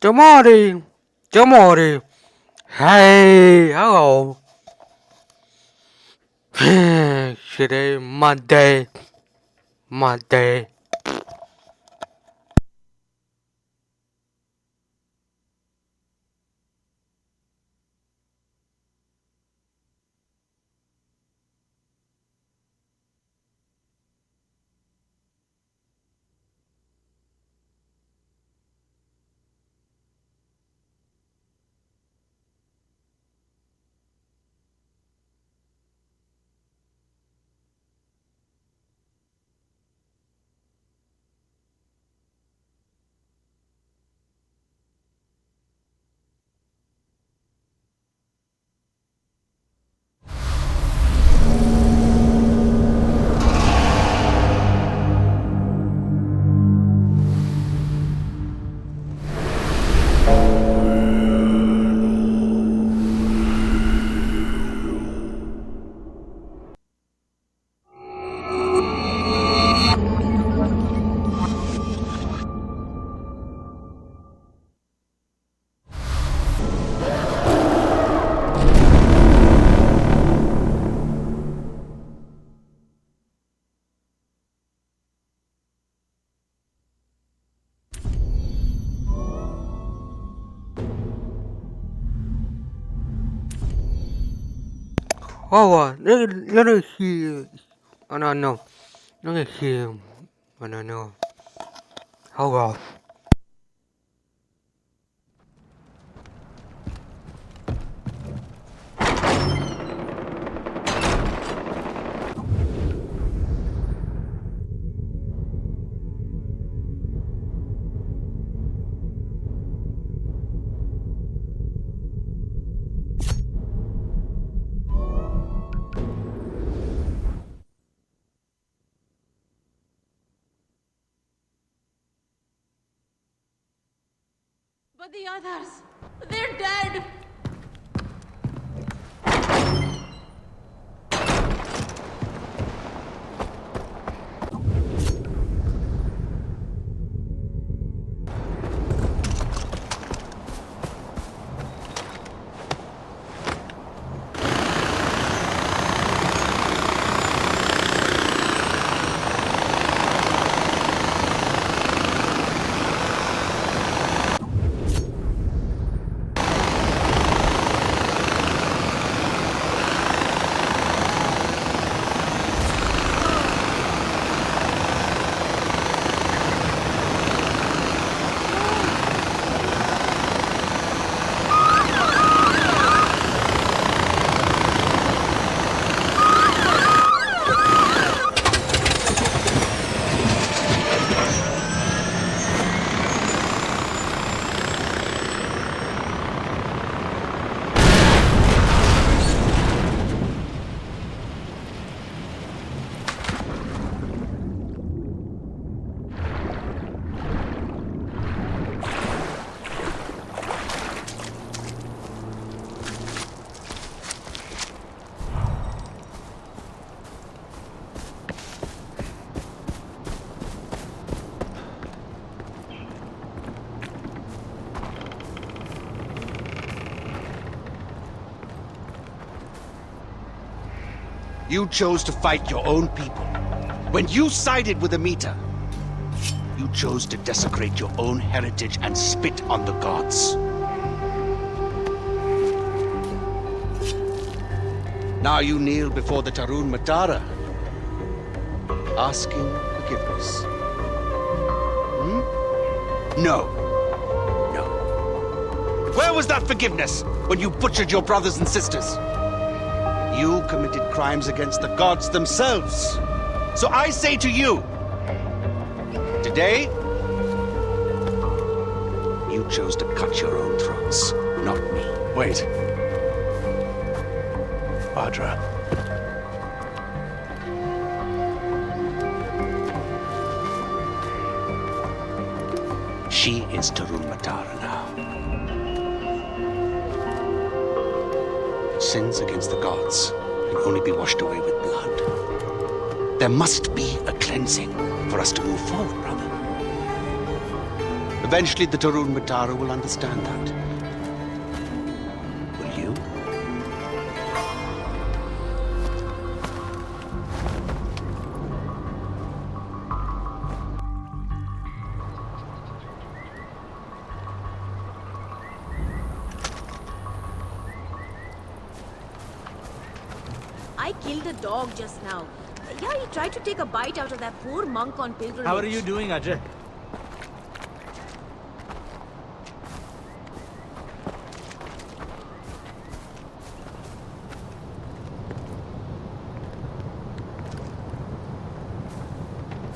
Good morning. Good morning. Hey, hello. Today, Monday. Monday. Hold on. Let me see. Oh, no. Let me see. Oh, no. Hold on. But the others, they're dead! You chose to fight your own people. When you sided with the Meter, you chose to desecrate your own heritage and spit on the gods. Now you kneel before the Tarun Matara, asking forgiveness. No. No. Where was that forgiveness when you butchered your brothers and sisters? You committed crimes against the gods themselves. So I say to you, today, you chose to cut your own throats, not me. Wait. Bhadra. She is Tarun Matara now. Sins against the gods can only be washed away with blood. There must be a cleansing for us to move forward, brother. Eventually, the Tarun Matara will understand that. Will you? I killed a dog just now. Yeah, he tried to take a bite out of that poor monk on pilgrimage. How are you doing, Ajay?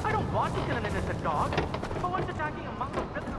I don't want to kill an innocent dog. But what's attacking a monk on pilgrimage?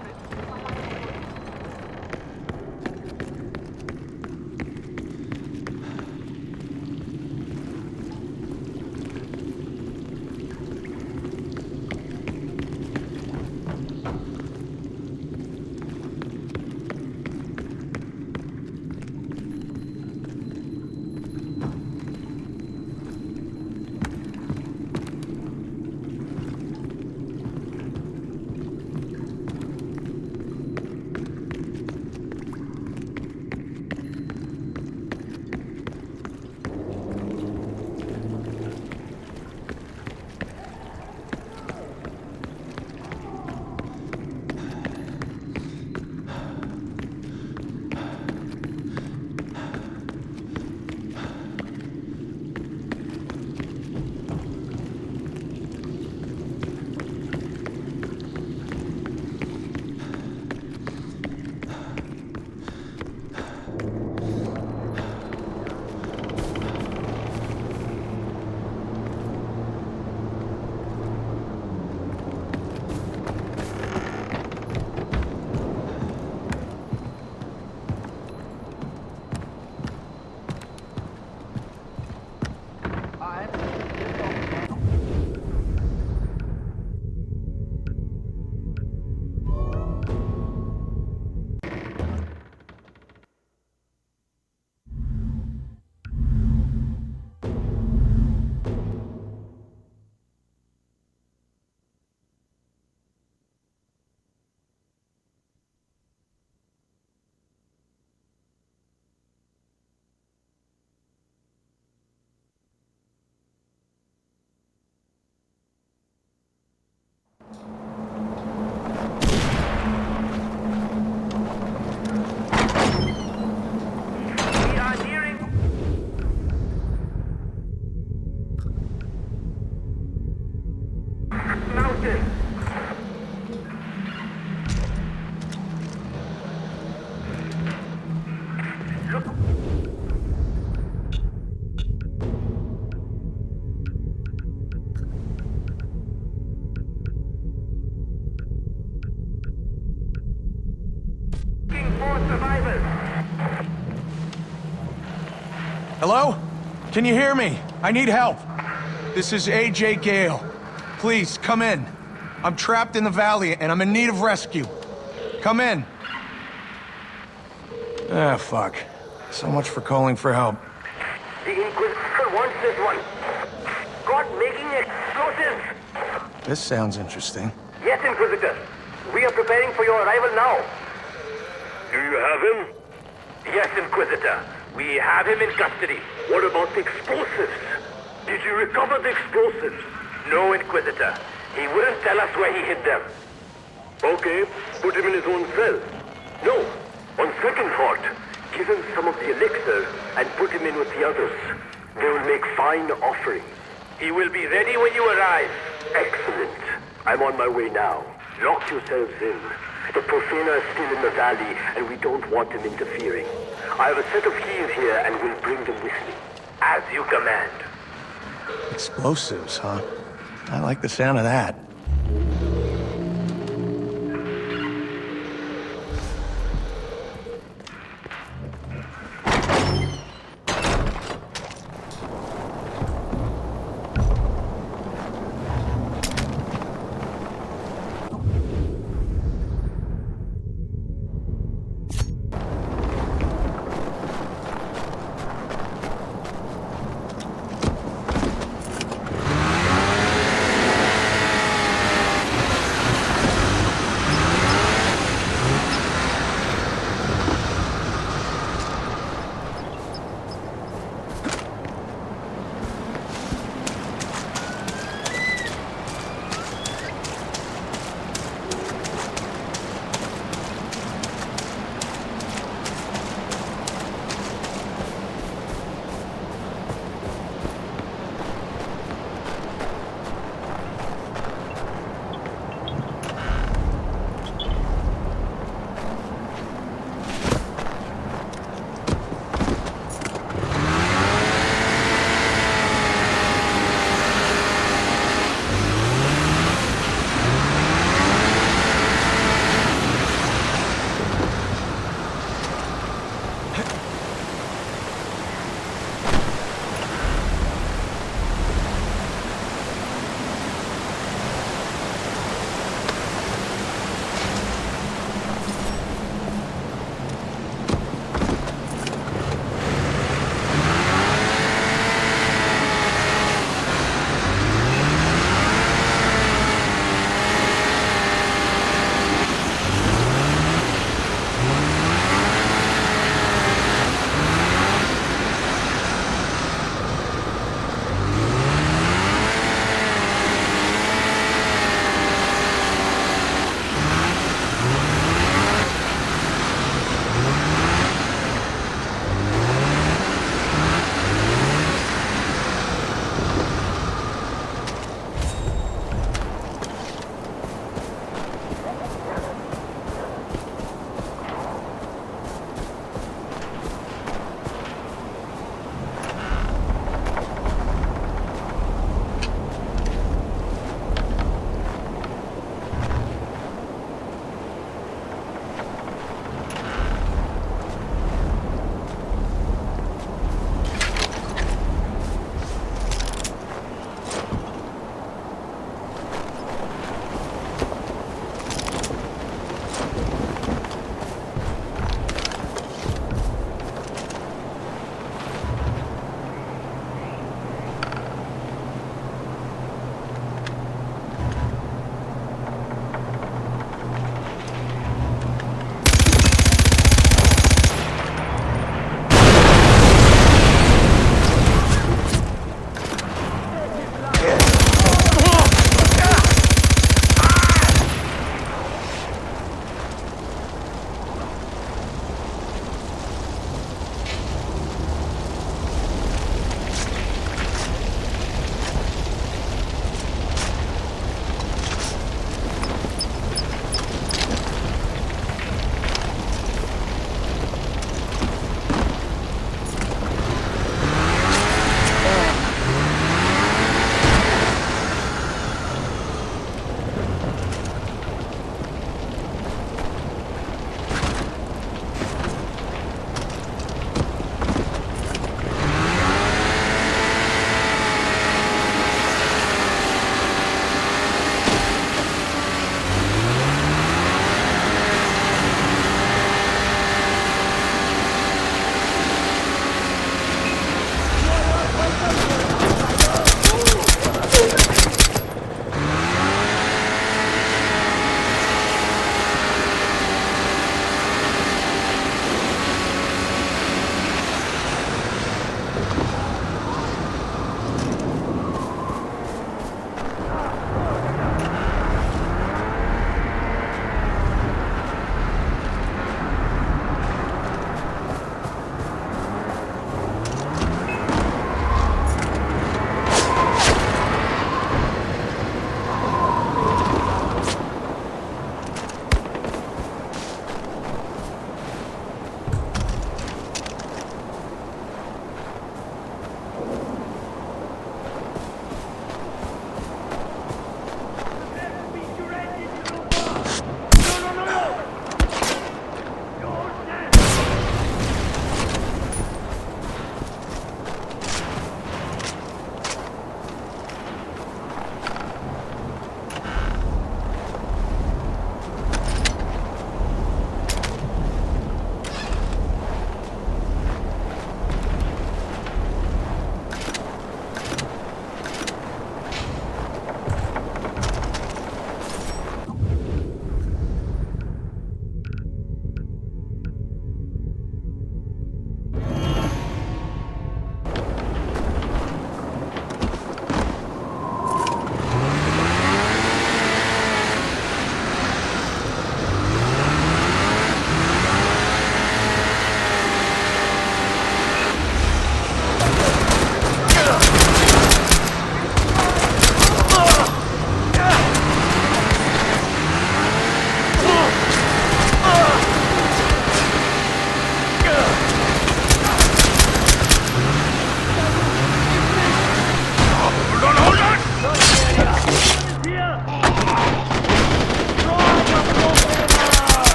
Hello? Can you hear me? I need help. This is A.J. Gale. Please, come in. I'm trapped in the valley, and I'm in need of rescue. Come in. Ah, fuck. So much for calling for help. The Inquisitor wants this one. Caught making explosives. This sounds interesting. Yes, Inquisitor. We are preparing for your arrival now. Do you have him? Yes, Inquisitor. We have him in custody. What about the explosives? Did you recover the explosives? No, Inquisitor. He wouldn't tell us where he hid them. Okay, put him in his own cell. No, on second thought, give him some of the elixir and put him in with the others. They will make fine offerings. He will be ready when you arrive. Excellent. I'm on my way now. Lock yourselves in. The Profana is still in the valley, and we don't want him interfering. I have a set of keys here, and will bring them with me. As you command. Explosives, huh? I like the sound of that.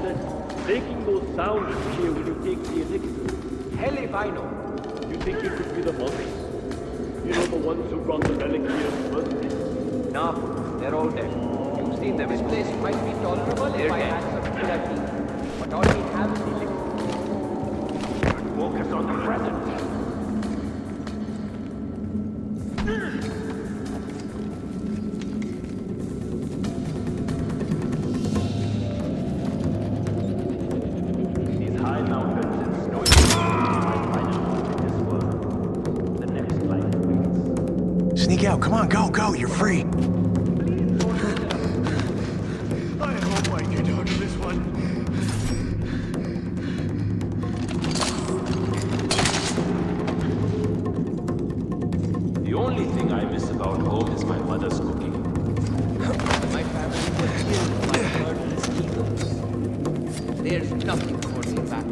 that making those sounds appear when you take the elixir? Hell if I know. You think it could be the monks? You know, the ones who brought the relic here first? Nah, they're all dead. You've seen them. This place might be tolerable if I had some killer tea. But all we have is the elixir. Focus on the present. These high mountains and snowy in this world. The next life waits. Sneak out. Come on, go. You're free. I hope I get out of this one. The only thing I miss about home is my mother's cooking. My family was killed by murderous eagles. There's nothing holding back.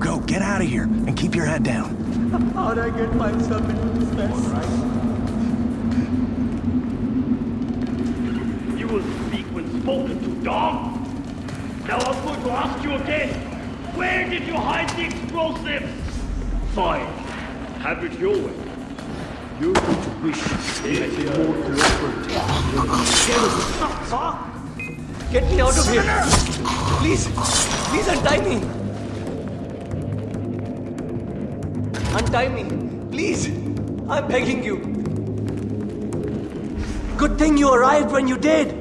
Go. Get out of here and keep your head down. How'd I get myself into this mess? You will speak when spoken to, dog! Now I'm going to ask you again. Where did you hide the explosives? Fine. Have it your way. You're going to wish they had been more cooperative. Stop! Get me out of here! Please untie me! Untie me, please! I'm begging you. Good thing you arrived when you did.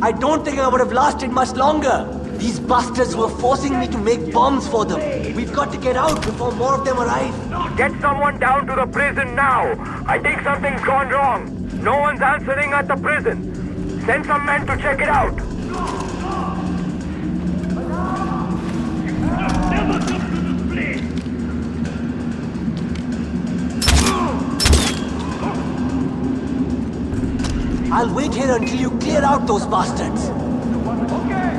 I don't think I would have lasted much longer. These bastards were forcing me to make bombs for them. We've got to get out before more of them arrive. Get someone down to the prison now. I think something's gone wrong. No one's answering at the prison. Send some men to check it out. Never come to this place. I'll wait here until you clear out those bastards. Okay.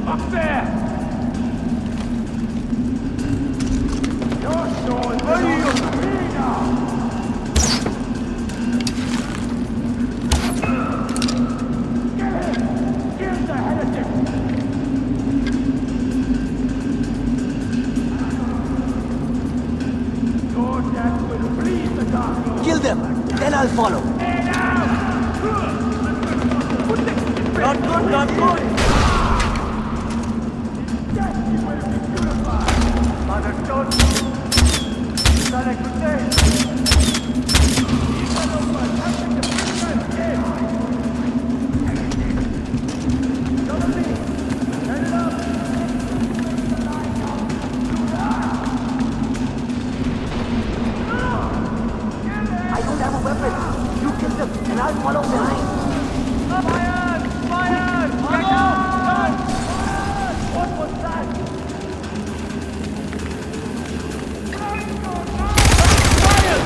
Up there. You're showing me now. Get the heretic. Your death will please the dark Lord. Kill them, then I'll follow. Not good, not good. Get I'll follow behind. Fire! Fire! Get out! What was that? Fire!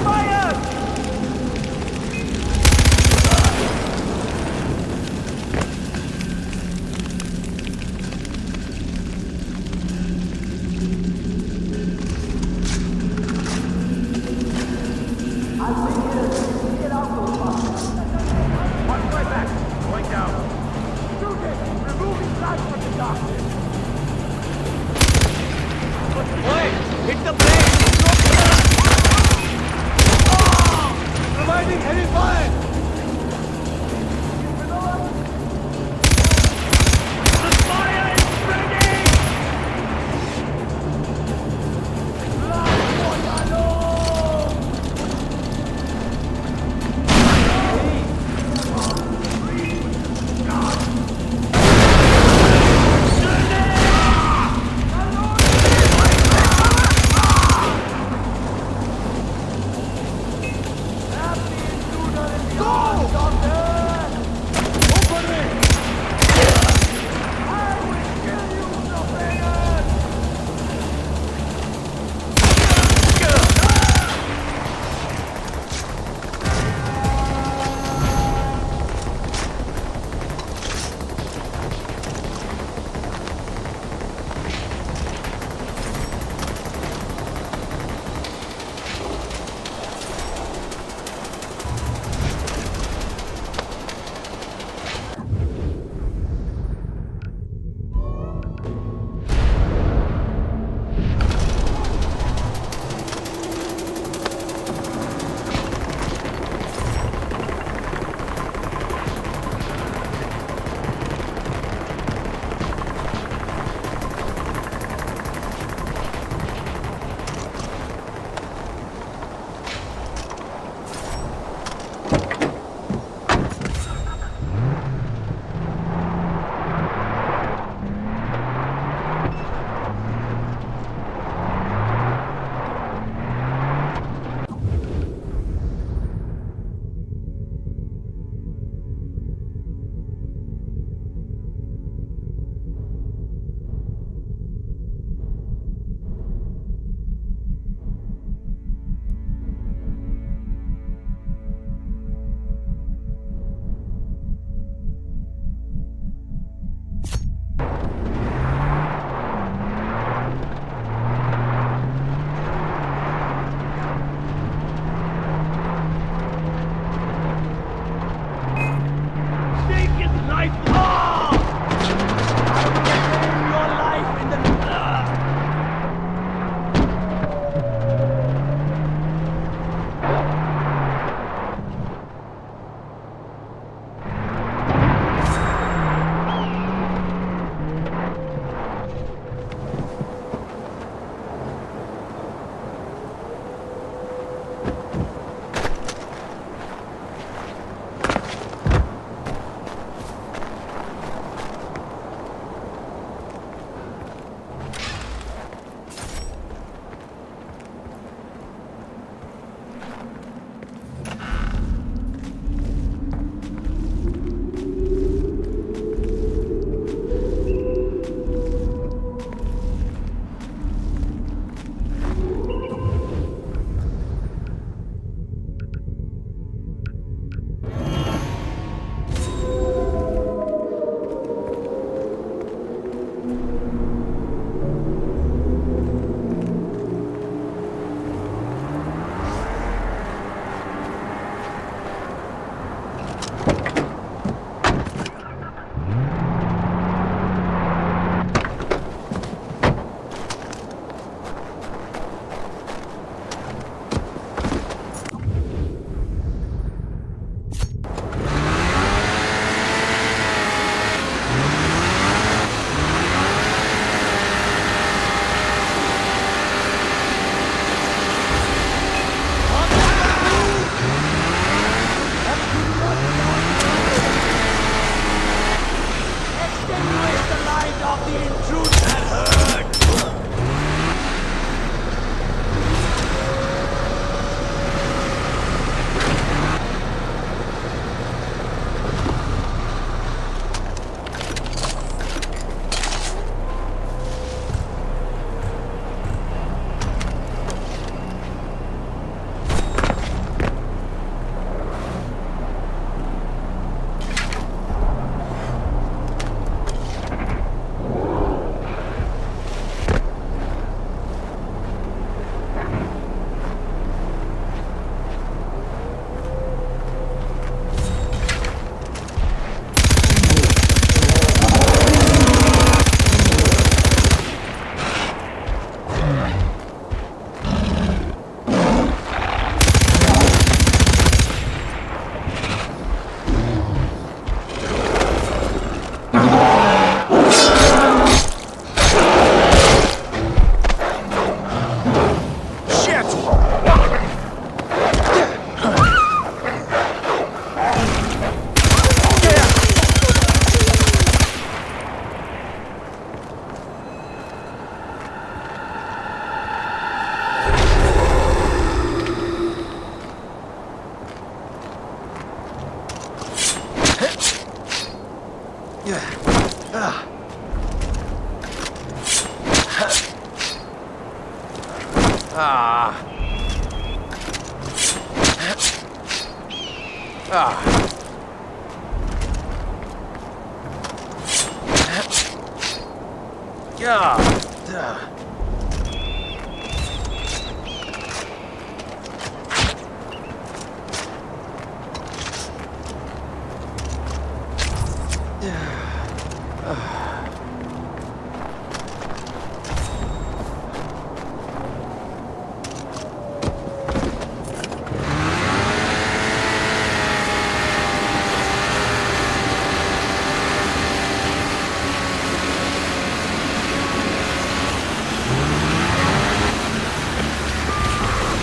Fire! Watch my back. Going down. Shoot it! Removing flash from the darkness. Hit the brake! Providing heavy fire! The fire is spreading!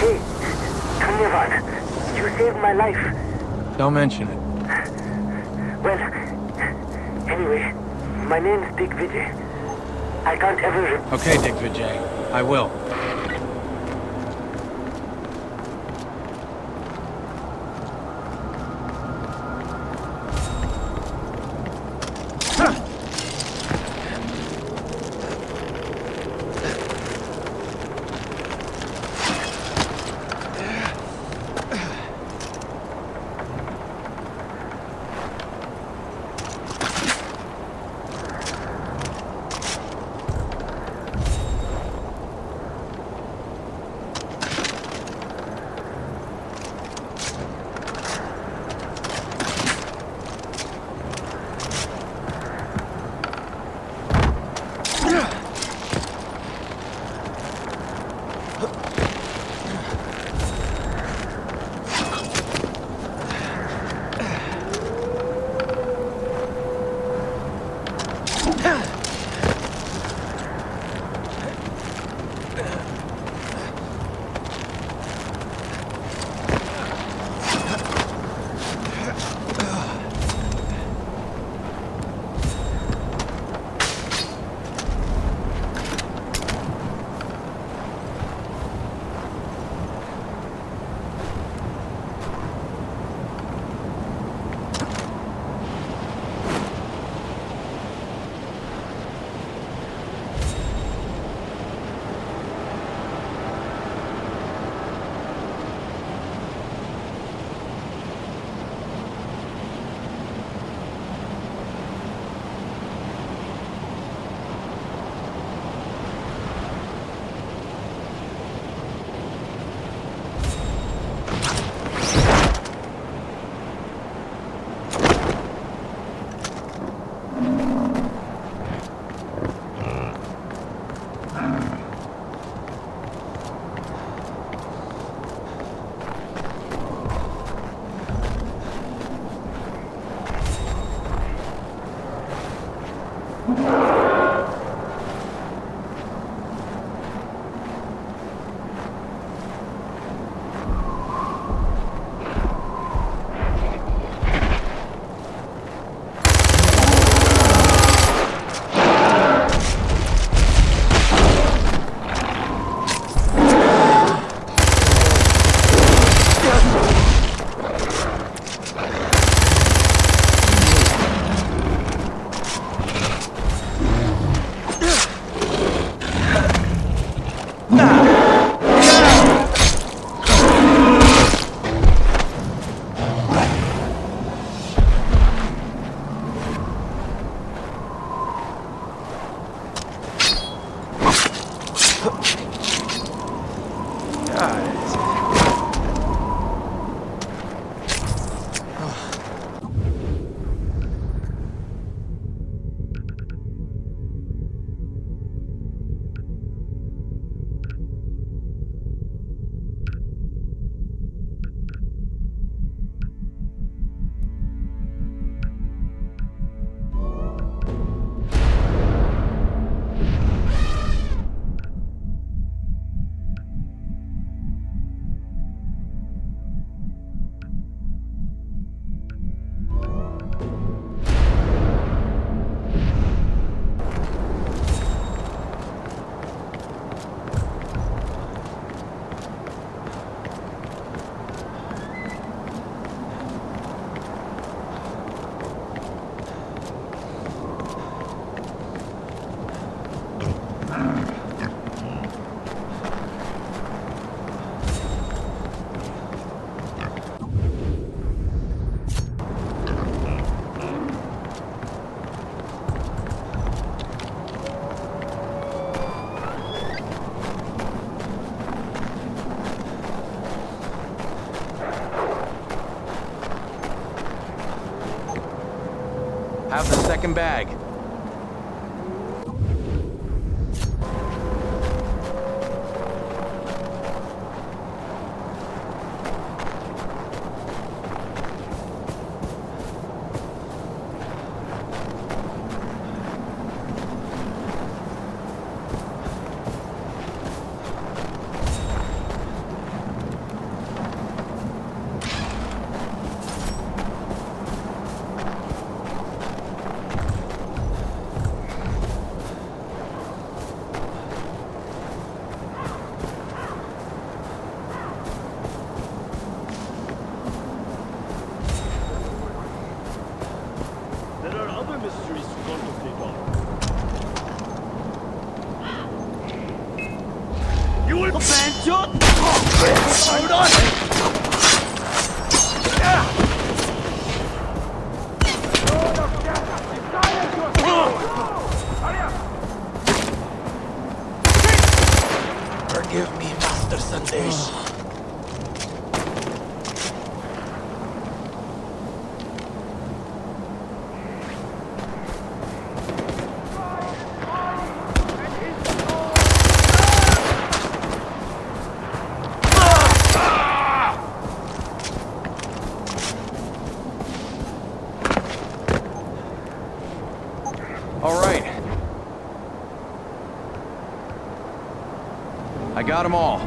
Hey, Dhanyavad. You saved my life. Don't mention it. Well, anyway, my name's Digvijay. I can't ever... Okay, Dick Vijay. I will. Have the second bag. There are other mysteries to contemplate on. You will shot! Hold on! Forgive me, Master Sandesh. All right. I got them all.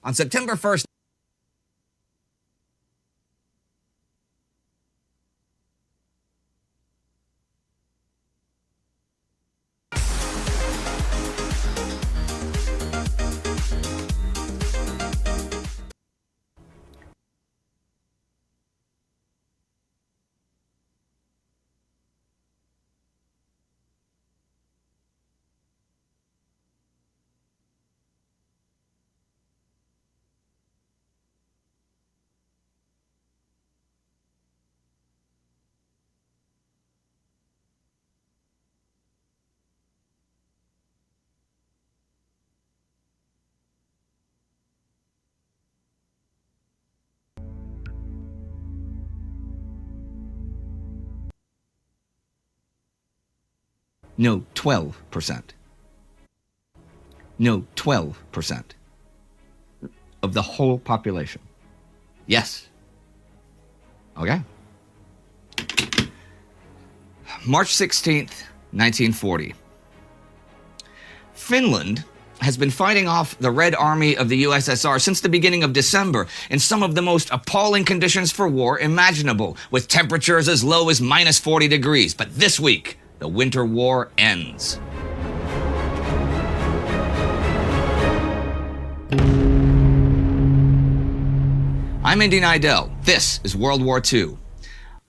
On September 1st, no, 12%. No, 12% of the whole population. Yes. Okay. March 16th, 1940. Finland has been fighting off the Red Army of the USSR since the beginning of December in some of the most appalling conditions for war imaginable, with temperatures as low as minus 40 degrees. But this week, the winter war ends. I'm Indy Nidell. This is World War II.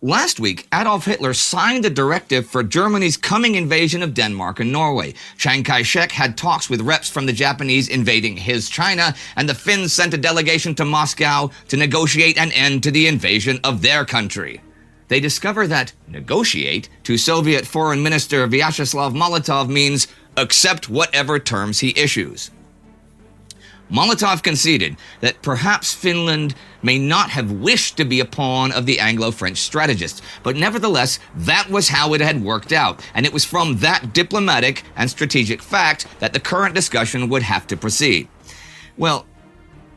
Last week, Adolf Hitler signed a directive for Germany's coming invasion of Denmark and Norway. Chiang Kai-shek had talks with reps from the Japanese invading his China, and the Finns sent a delegation to Moscow to negotiate an end to the invasion of their country. They discover that negotiate to Soviet Foreign Minister Vyacheslav Molotov means accept whatever terms he issues. Molotov conceded that perhaps Finland may not have wished to be a pawn of the Anglo-French strategists, but nevertheless, that was how it had worked out, and it was from that diplomatic and strategic fact that the current discussion would have to proceed. Well,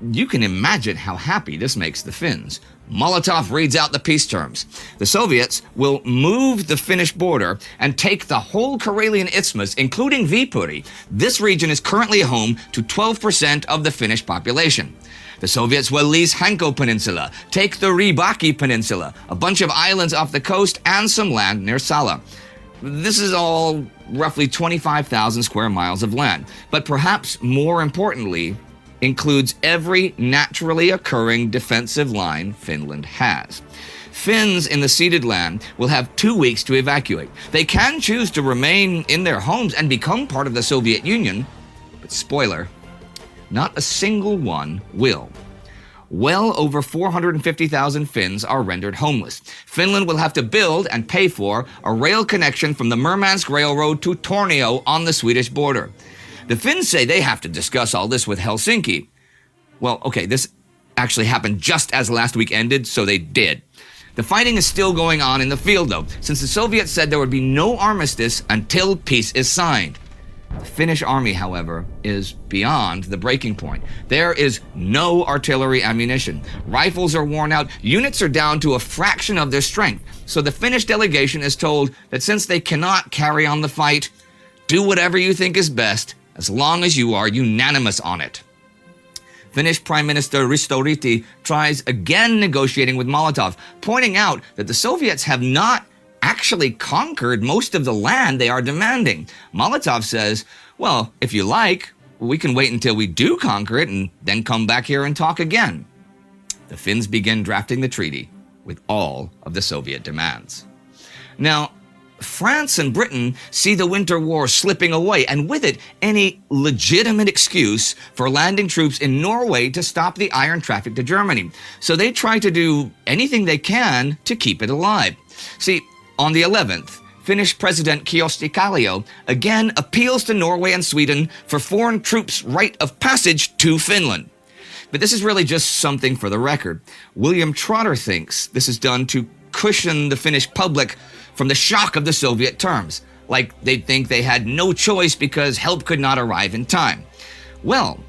you can imagine how happy this makes the Finns. Molotov reads out the peace terms. The Soviets will move the Finnish border and take the whole Karelian Isthmus, including Viipuri. This region is currently home to 12% of the Finnish population. The Soviets will lease Hanko Peninsula, take the Ribaki Peninsula, a bunch of islands off the coast, and some land near Sala. This is all roughly 25,000 square miles of land, but perhaps more importantly, includes every naturally occurring defensive line Finland has. Finns in the ceded land will have 2 weeks to evacuate. They can choose to remain in their homes and become part of the Soviet Union, but spoiler, not a single one will. Well over 450,000 Finns are rendered homeless. Finland will have to build and pay for a rail connection from the Murmansk Railroad to Tornio on the Swedish border. The Finns say they have to discuss all this with Helsinki. Well, okay, this actually happened just as last week ended, so they did. The fighting is still going on in the field, though, since the Soviets said there would be no armistice until peace is signed. The Finnish army, however, is beyond the breaking point. There is no artillery ammunition. Rifles are worn out. Units are down to a fraction of their strength. So the Finnish delegation is told that since they cannot carry on the fight, do whatever you think is best, as long as you are unanimous on it. Finnish Prime Minister Risto Ryti tries again negotiating with Molotov, pointing out that the Soviets have not actually conquered most of the land they are demanding. Molotov says, well, if you like, we can wait until we do conquer it and then come back here and talk again. The Finns begin drafting the treaty with all of the Soviet demands. Now, France and Britain see the Winter War slipping away, and with it, any legitimate excuse for landing troops in Norway to stop the iron traffic to Germany. So they try to do anything they can to keep it alive. See, on the 11th, Finnish President Kyösti Kallio again appeals to Norway and Sweden for foreign troops' right of passage to Finland. But this is really just something for the record. William Trotter thinks this is done to cushion the Finnish public from the shock of the Soviet terms, like they'd think they had no choice because help could not arrive in time. Well,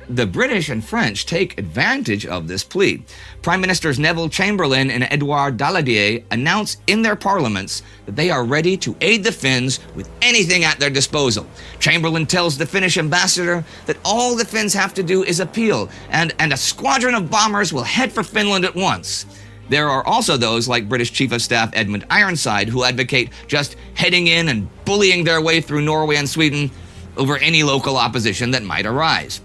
The British and French take advantage of this plea. Prime Ministers Neville Chamberlain and Edouard Daladier announce in their parliaments that they are ready to aid the Finns with anything at their disposal. Chamberlain tells the Finnish ambassador that all the Finns have to do is appeal, and a squadron of bombers will head for Finland at once. There are also those like British Chief of Staff Edmund Ironside who advocate just heading in and bullying their way through Norway and Sweden over any local opposition that might arise.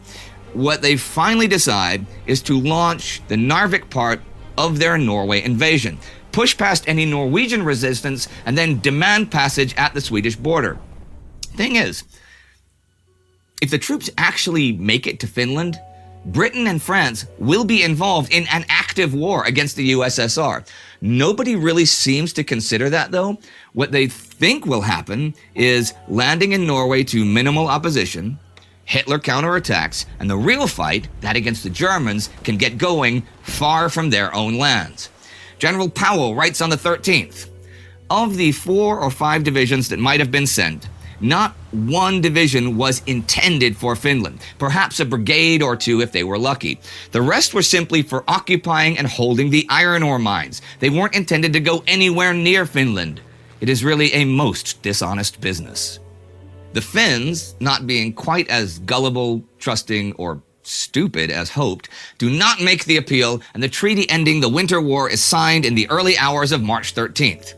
What they finally decide is to launch the Narvik part of their Norway invasion, push past any Norwegian resistance, and then demand passage at the Swedish border. Thing is, if the troops actually make it to Finland, Britain and France will be involved in an active war against the USSR. Nobody really seems to consider that, though. What they think will happen is landing in Norway to minimal opposition, Hitler counterattacks, and the real fight, that against the Germans, can get going far from their own lands. General Powell writes on the 13th, of the 4 or 5 divisions that might have been sent, not one division was intended for Finland, perhaps a brigade or 2 if they were lucky. The rest were simply for occupying and holding the iron ore mines. They weren't intended to go anywhere near Finland. It is really a most dishonest business. The Finns, not being quite as gullible, trusting, or stupid as hoped, do not make the appeal, and the treaty ending the Winter War is signed in the early hours of March 13th.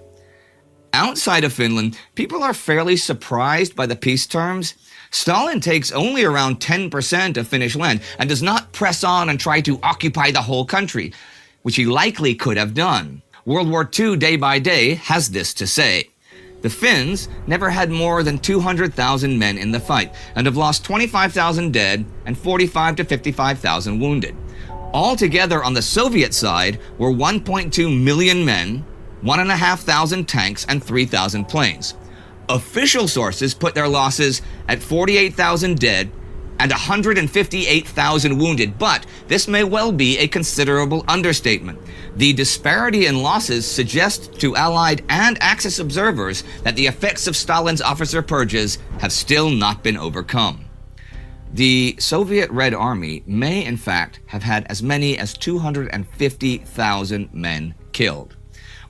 Outside of Finland, people are fairly surprised by the peace terms. Stalin takes only around 10% of Finnish land and does not press on and try to occupy the whole country, which he likely could have done. World War II, day by day, has this to say. The Finns never had more than 200,000 men in the fight and have lost 25,000 dead and 45 to 55,000 wounded. Altogether on the Soviet side were 1.2 million men, 1,500 tanks, and 3,000 planes. Official sources put their losses at 48,000 dead and 158,000 wounded, but this may well be a considerable understatement. The disparity in losses suggests to Allied and Axis observers that the effects of Stalin's officer purges have still not been overcome. The Soviet Red Army may in fact have had as many as 250,000 men killed.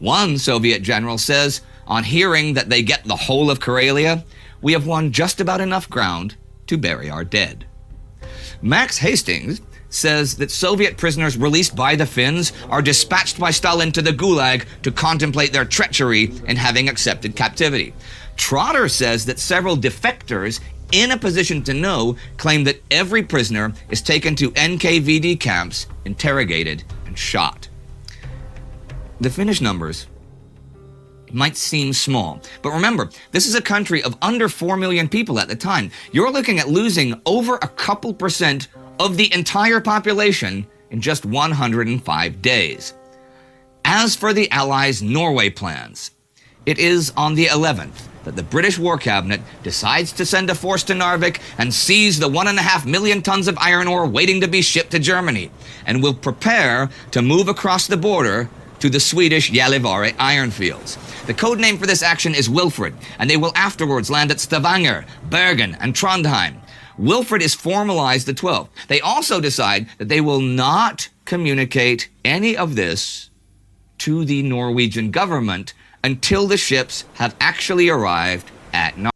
One Soviet general says, on hearing that they get the whole of Karelia, we have won just about enough ground to bury our dead. Max Hastings says that Soviet prisoners released by the Finns are dispatched by Stalin to the Gulag to contemplate their treachery in having accepted captivity. Trotter says that several defectors in a position to know claim that every prisoner is taken to NKVD camps, interrogated, and shot. The Finnish numbers might seem small, but remember, this is a country of under 4 million people at the time. You're looking at losing over a couple % of the entire population in just 105 days. As for the Allies' Norway plans, it is on the 11th that the British War Cabinet decides to send a force to Narvik and seize the 1.5 million tons of iron ore waiting to be shipped to Germany, and will prepare to move across the border to the Swedish Gällivare iron fields. The code name for this action is Wilfred, and they will afterwards land at Stavanger, Bergen, and Trondheim. Wilfred is formalized the 12th. They also decide that they will not communicate any of this to the Norwegian government until the ships have actually arrived at Narvik.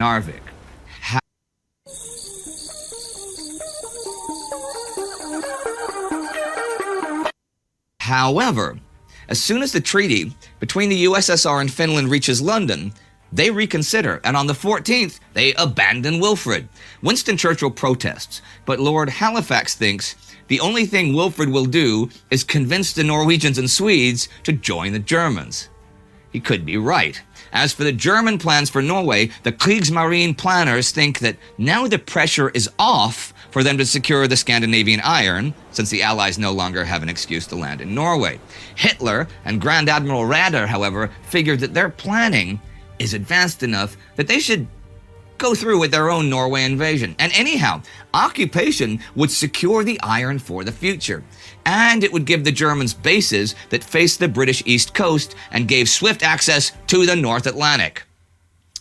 Narvik. However, as soon as the treaty between the USSR and Finland reaches London, they reconsider, and on the 14th, they abandon Wilfred. Winston Churchill protests, but Lord Halifax thinks the only thing Wilfred will do is convince the Norwegians and Swedes to join the Germans. He could be right. As for the German plans for Norway, the Kriegsmarine planners think that now the pressure is off for them to secure the Scandinavian iron, since the Allies no longer have an excuse to land in Norway. Hitler and Grand Admiral Raeder, however, figured that their planning is advanced enough that they should go through with their own Norway invasion. And anyhow, occupation would secure the iron for the future. And it would give the Germans bases that faced the British East Coast and gave swift access to the North Atlantic.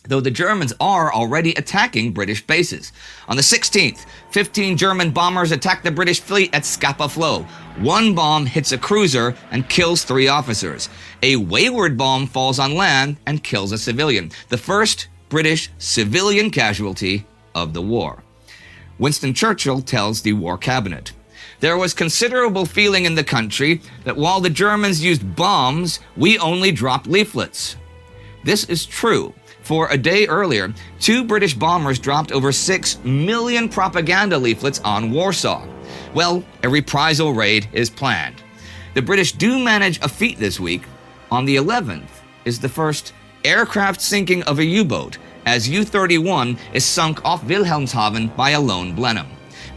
Though the Germans are already attacking British bases. On the 16th, 15 German bombers attack the British fleet at Scapa Flow. One bomb hits a cruiser and kills 3 officers. A wayward bomb falls on land and kills a civilian. The first British civilian casualty of the war. Winston Churchill tells the War Cabinet, "There was considerable feeling in the country that while the Germans used bombs, we only dropped leaflets." This is true, for a day earlier, 2 British bombers dropped over 6 million propaganda leaflets on Warsaw. Well, a reprisal raid is planned. The British do manage a feat this week. On the 11th is the first aircraft sinking of a U-boat, as U-31 is sunk off Wilhelmshaven by a lone Blenheim.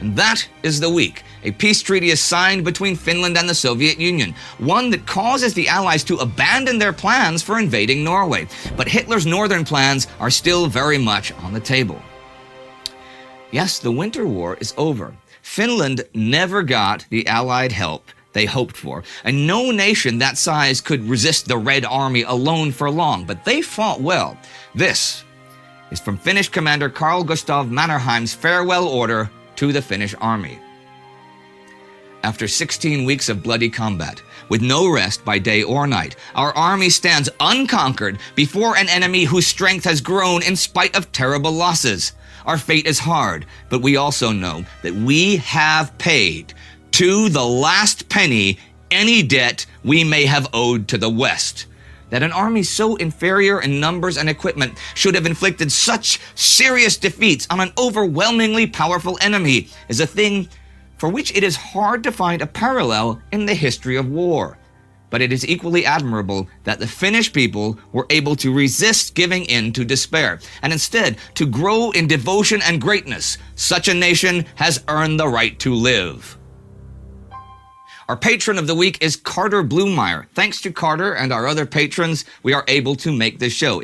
And that is the week a peace treaty is signed between Finland and the Soviet Union, one that causes the Allies to abandon their plans for invading Norway. But Hitler's northern plans are still very much on the table. Yes, the Winter War is over. Finland never got the Allied help they hoped for, and no nation that size could resist the Red Army alone for long, but they fought well. This is from Finnish Commander Carl Gustav Mannerheim's farewell order to the Finnish army. After 16 weeks of bloody combat, with no rest by day or night, our army stands unconquered before an enemy whose strength has grown in spite of terrible losses. Our fate is hard, but we also know that we have paid to the last penny any debt we may have owed to the West. That an army so inferior in numbers and equipment should have inflicted such serious defeats on an overwhelmingly powerful enemy is a thing for which it is hard to find a parallel in the history of war. But it is equally admirable that the Finnish people were able to resist giving in to despair, and instead to grow in devotion and greatness. Such a nation has earned the right to live. Our patron of the week is Carter Blumeyer. Thanks to Carter and our other patrons, we are able to make this show.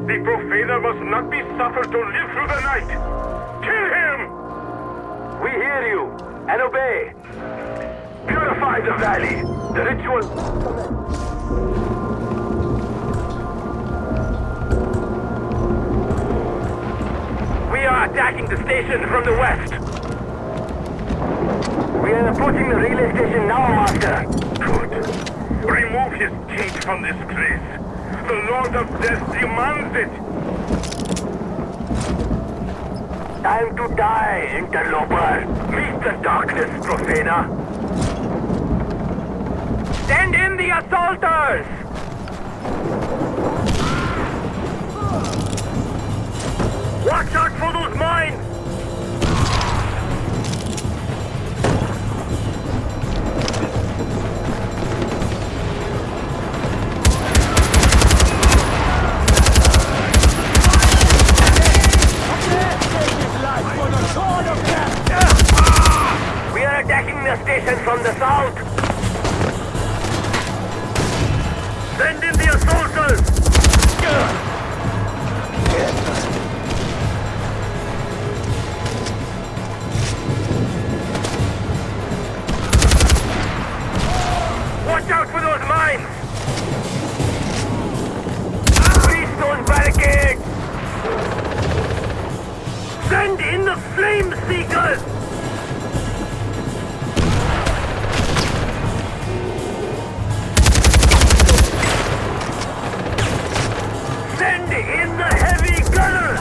The profaner must not be suffered to live through the night. Kill him! We hear you and obey. Purify the valley. The ritual. We are attacking the station from the west. We are approaching the relay station now, Master. Good. Remove his teeth from this place. The Lord of Death demands it! Time to die, interloper! Meet the darkness, profaner! Send in the assaulters! Watch out for those mines! south! Send in the assaulters! Watch out for those mines! Breach those barricades! Send in the flame seekers! Send in the heavy gunners!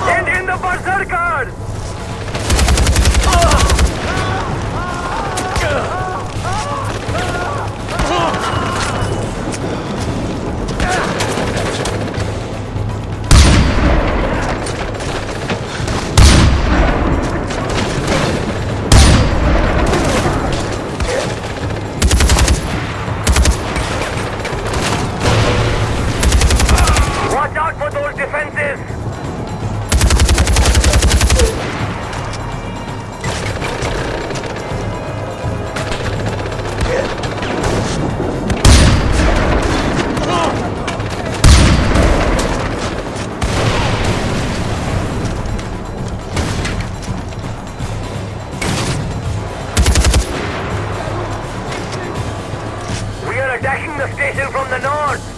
Send in the berserkers! Watch out for those defenses! We are attacking the station from the north!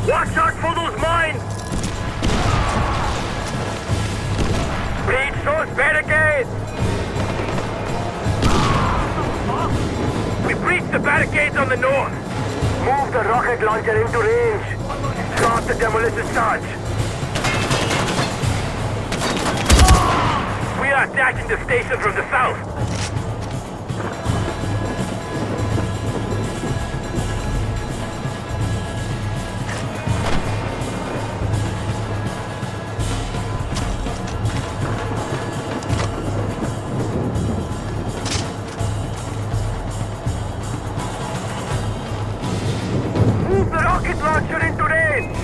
Watch out for those mines! Breach those barricades! We breached the barricades on the north! Move the rocket launcher into range! Start the demolition charge! We are attacking the station from the south! Move the rocket launcher into range!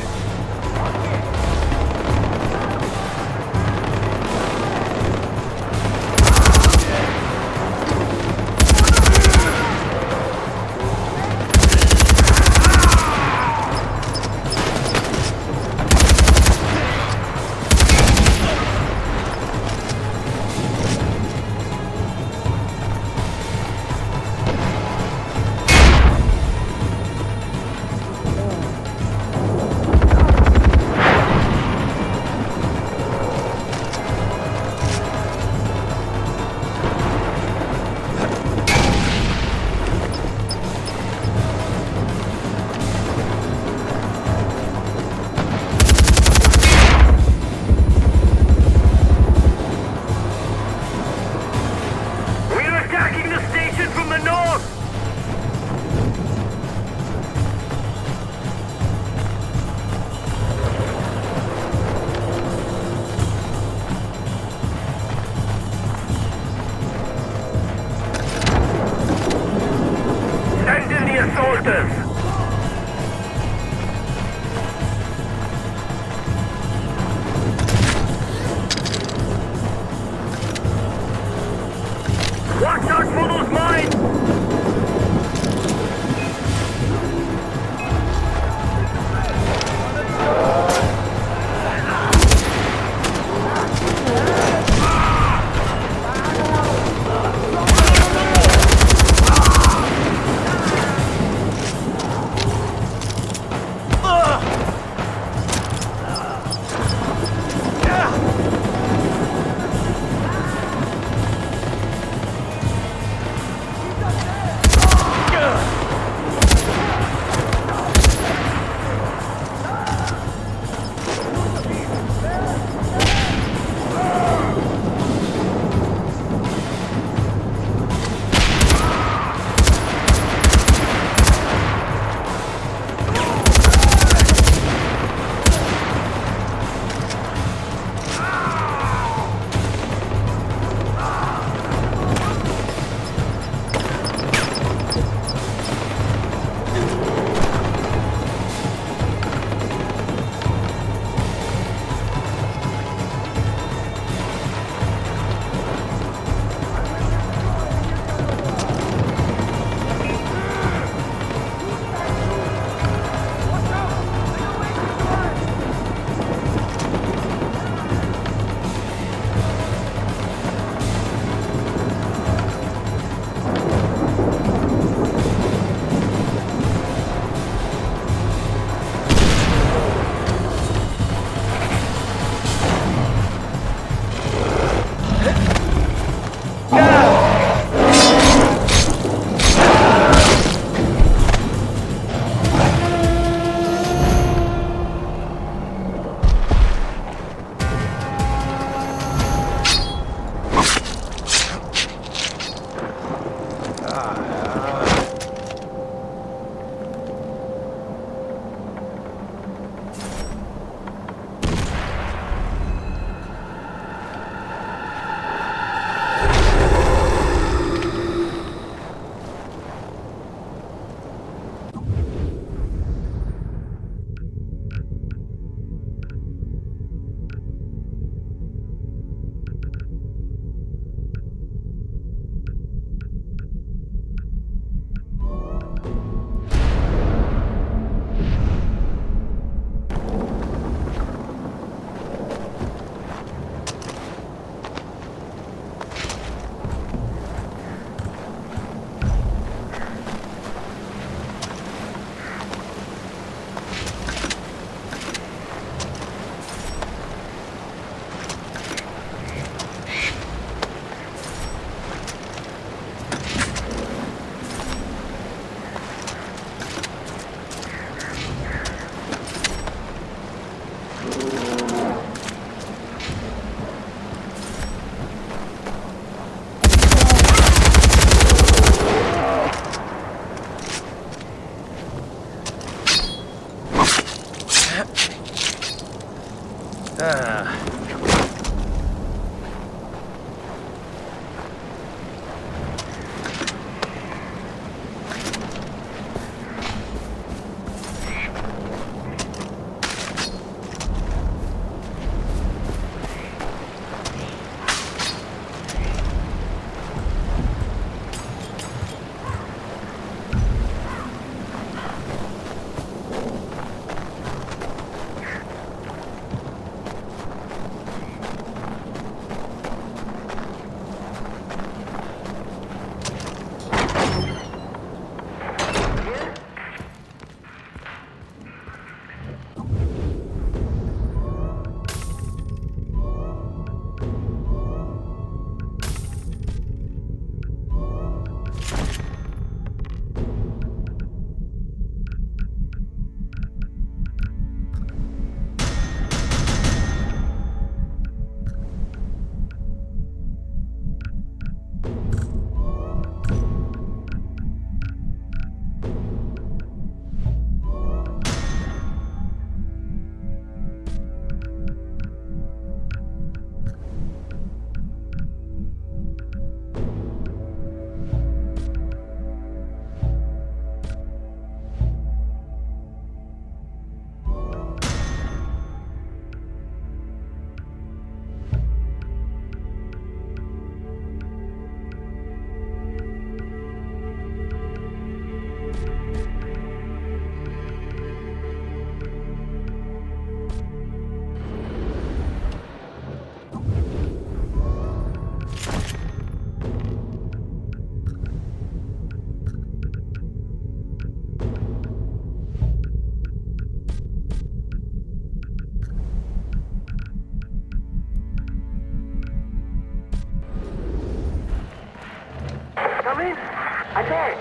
Come in. Attack.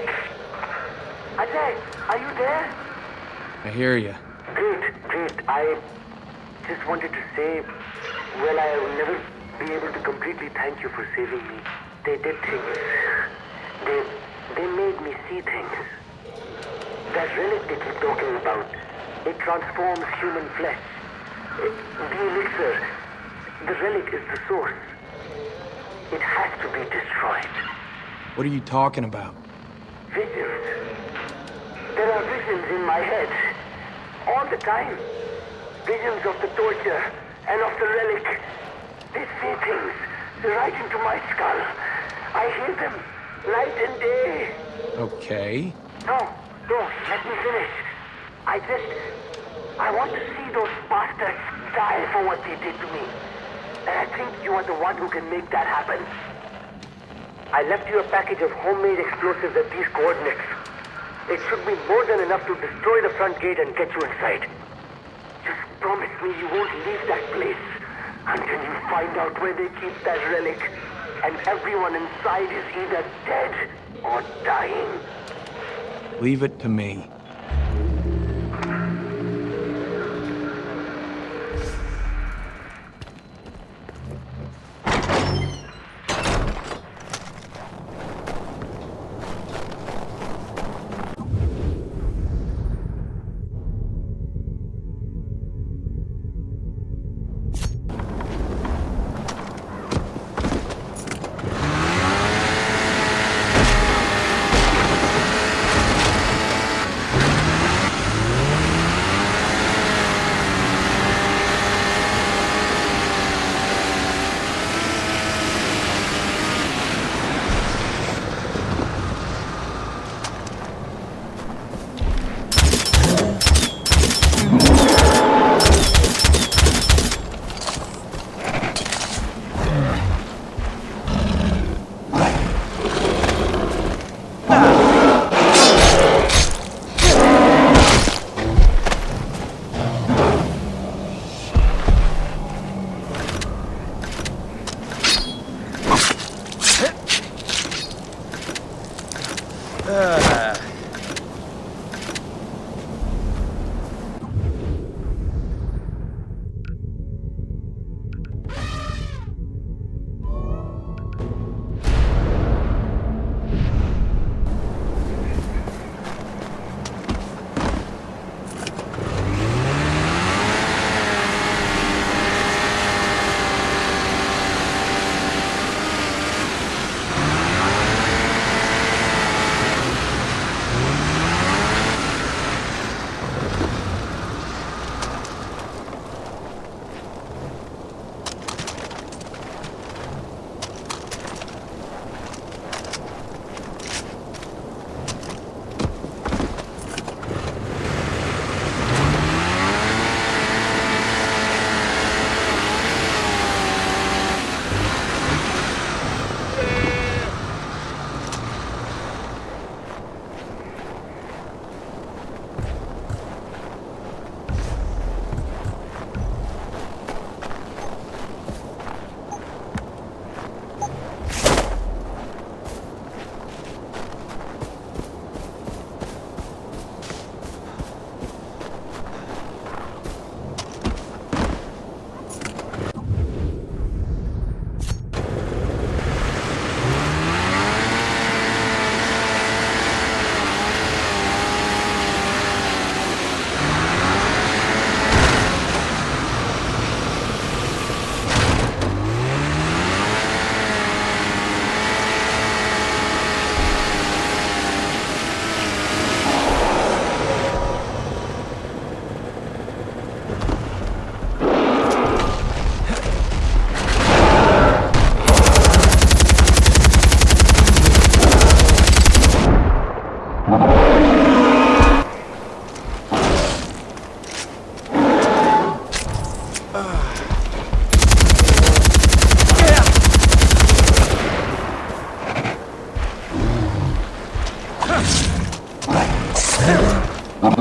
Attack. Are you there? I hear you. Great. I just wanted to say, well, I will never be able to completely thank you for saving me. They did things. They made me see things. That relic they keep talking about, it transforms human flesh. The elixir, the relic is the source. It has to be destroyed. What are you talking about? Visions. There are visions in my head. All the time. Visions of the torture and of the relic. They say things right into my skull. I hear them night and day. Okay. No, let me finish. I want to see those bastards die for what they did to me. And I think you are the one who can make that happen. I left you a package of homemade explosives at these coordinates. It should be more than enough to destroy the front gate and get you inside. Just promise me you won't leave that place until you find out where they keep that relic. And everyone inside is either dead or dying. Leave it to me.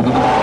Oh.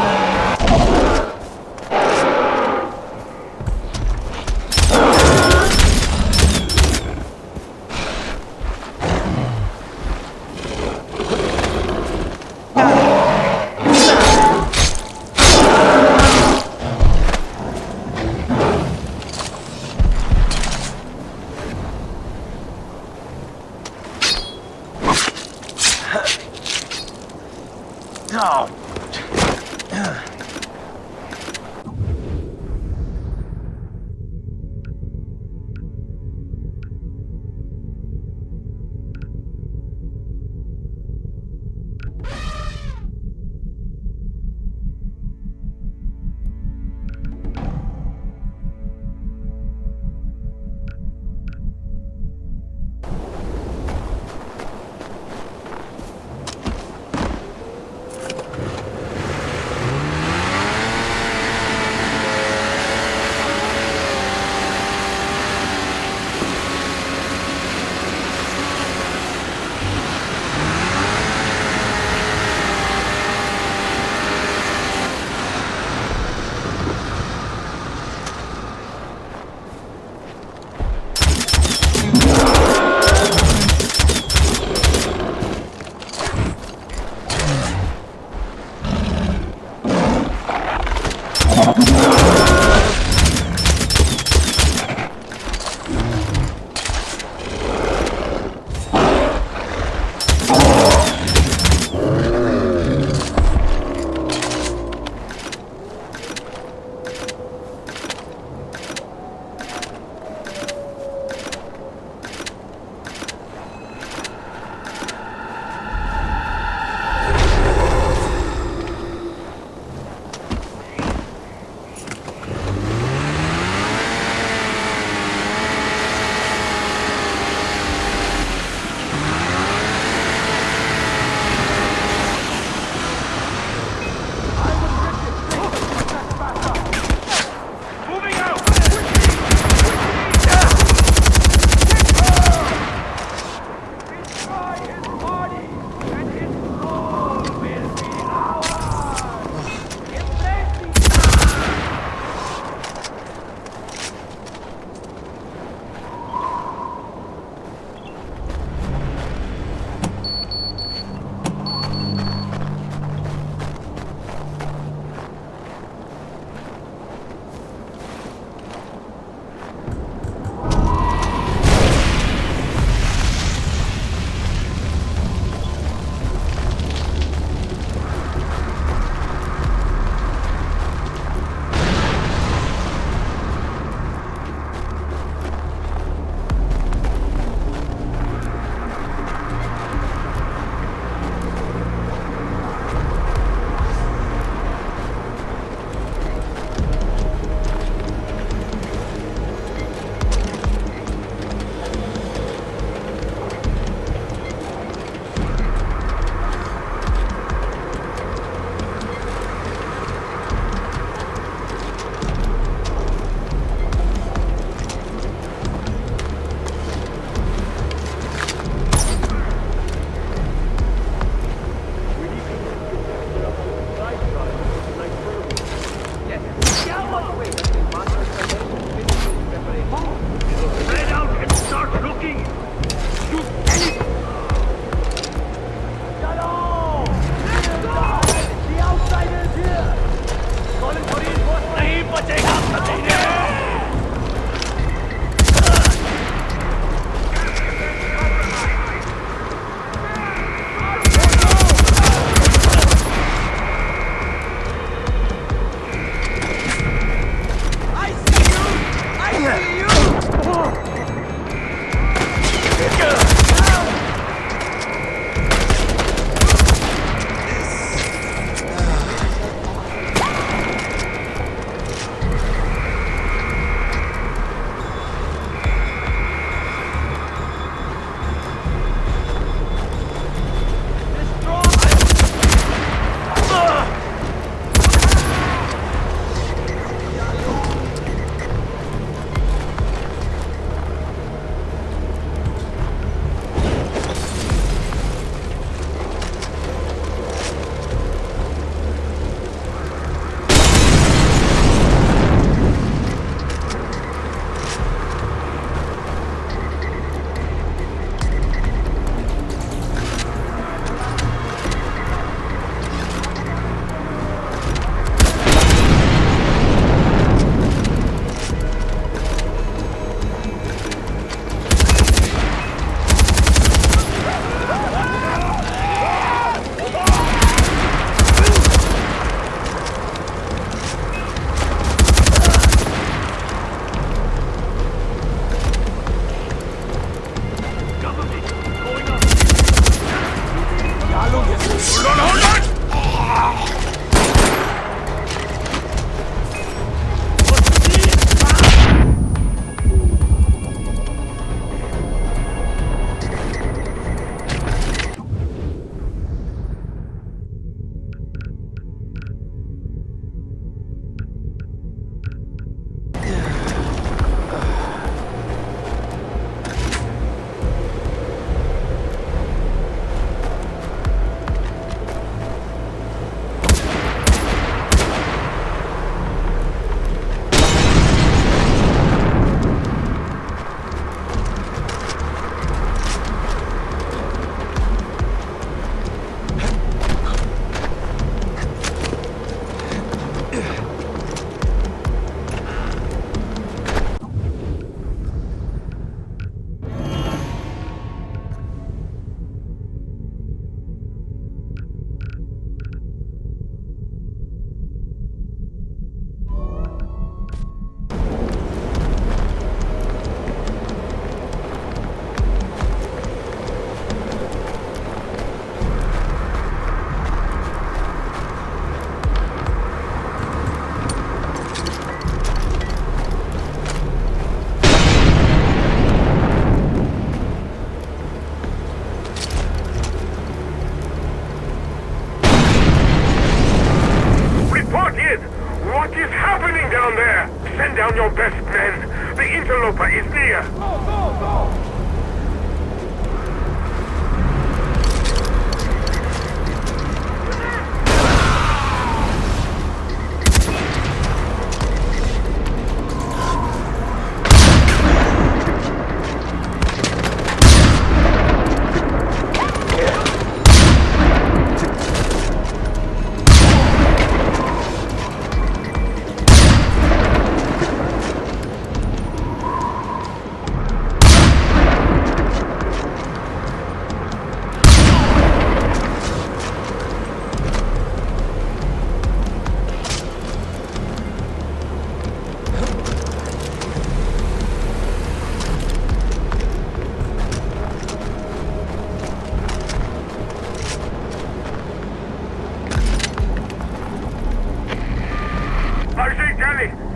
Send down your best men. The interloper is near. Go, go, go!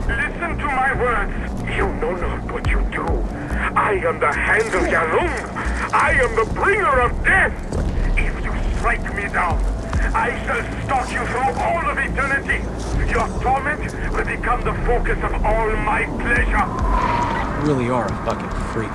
Listen to my words. You know not what you do. I am the hand of Yalung. I am the bringer of death. If you strike me down, I shall stalk you through all of eternity. Your torment will become the focus of all my pleasure. You really are a fucking freak.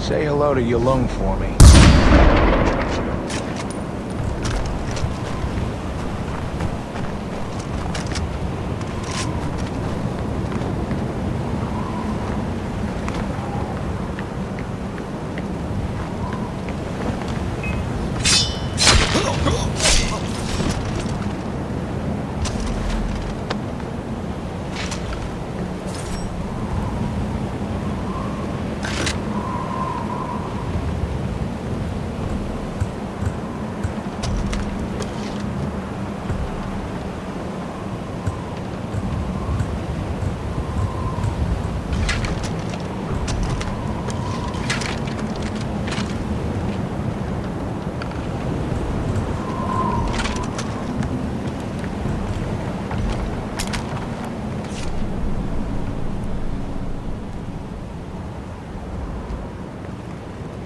Say hello to Yalung for me.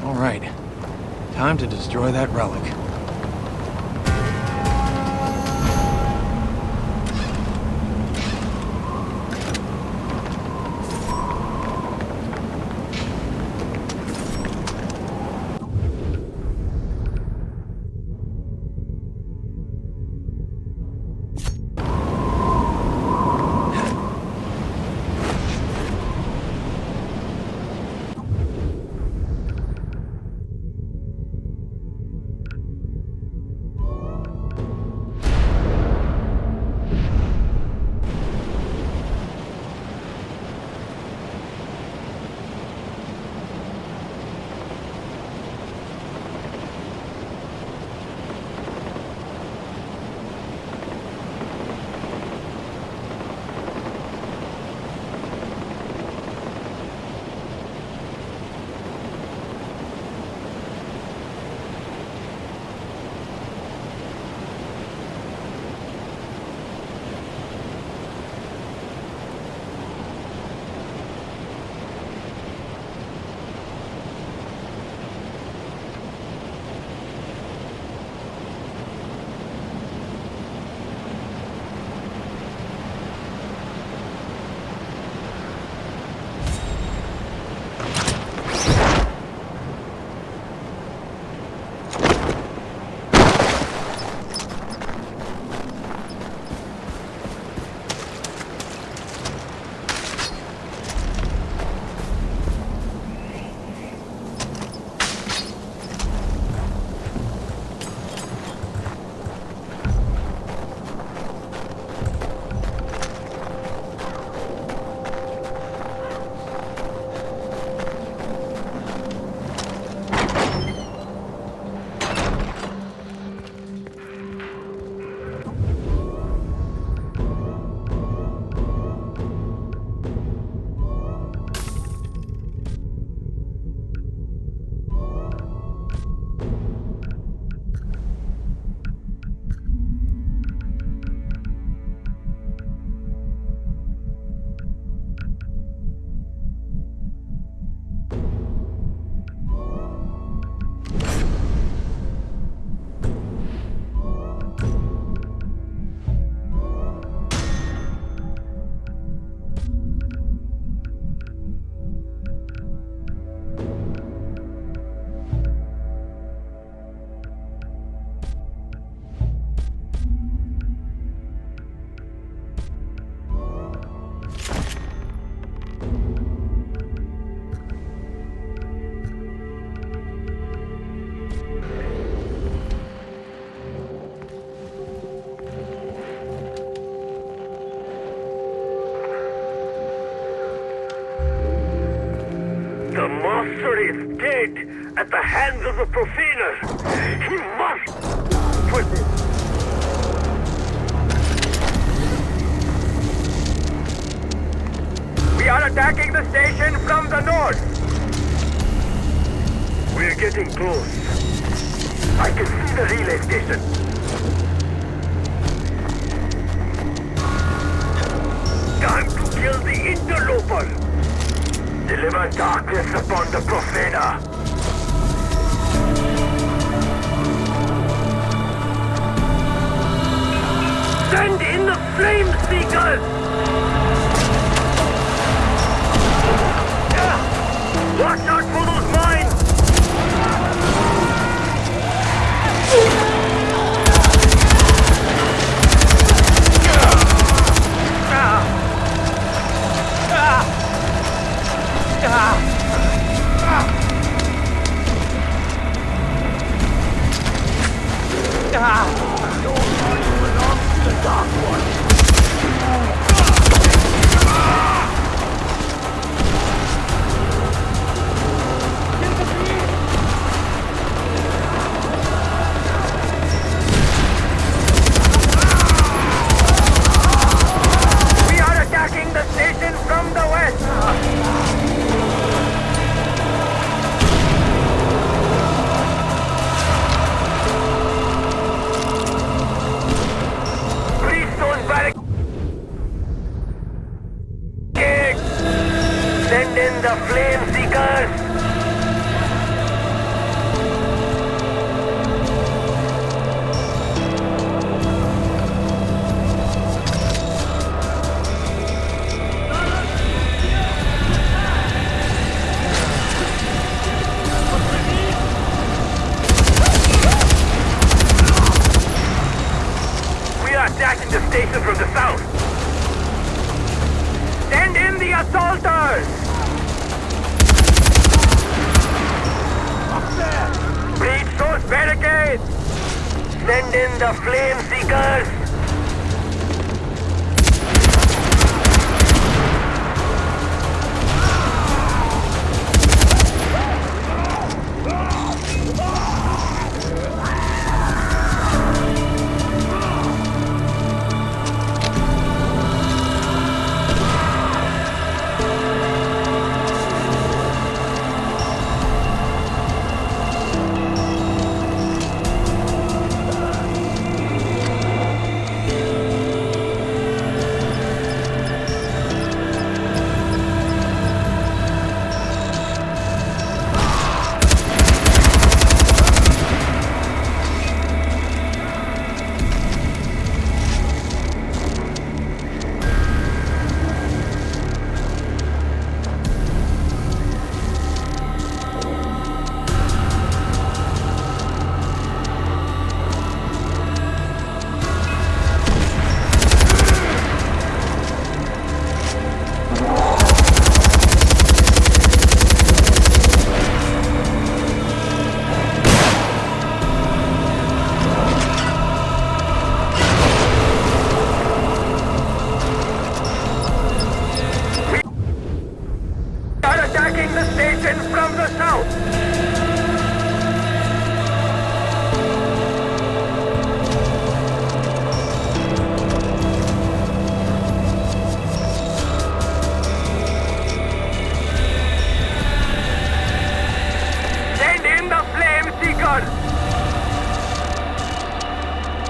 All right, time to destroy that relic. officer is dead at the hands of the profaners. He must quit it. We are attacking the station from the north. We're getting close. I can see the relay station. Time to kill the interloper. Deliver darkness upon the profaner. Send in the flame seekers! Watch out for those mines! Send in the flame seekers! We are attacking the station from the south! Send in the assaulters! Breach those barricades! Send in the flame seekers! Attacking the station from the south! Send in the flame seekers!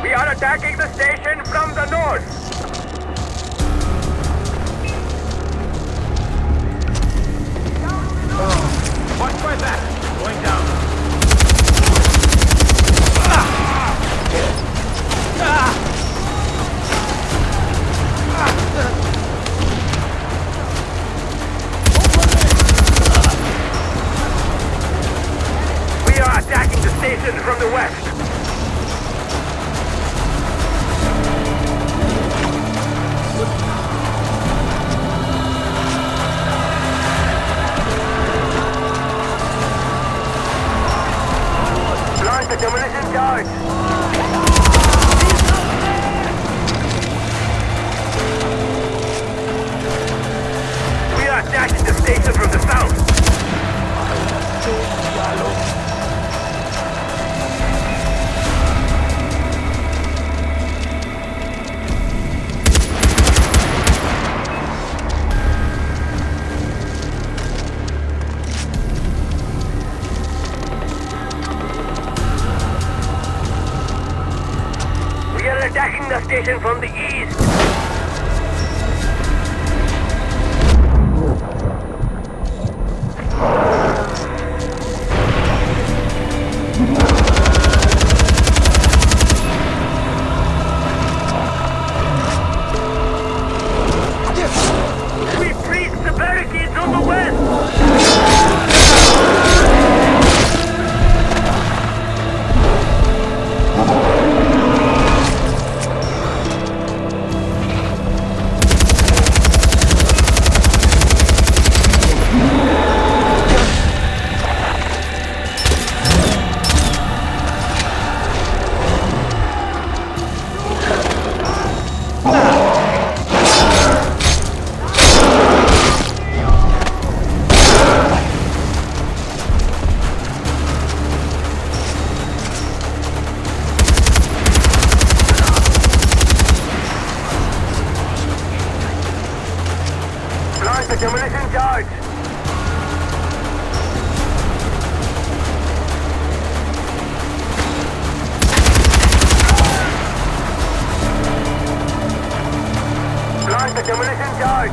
We are attacking the station from the north! Watch my back! Going down. We are attacking the station from the west! are attacking the station from the east. We breached the barricades on the west! Launch the demolition charge! Launch the demolition charge!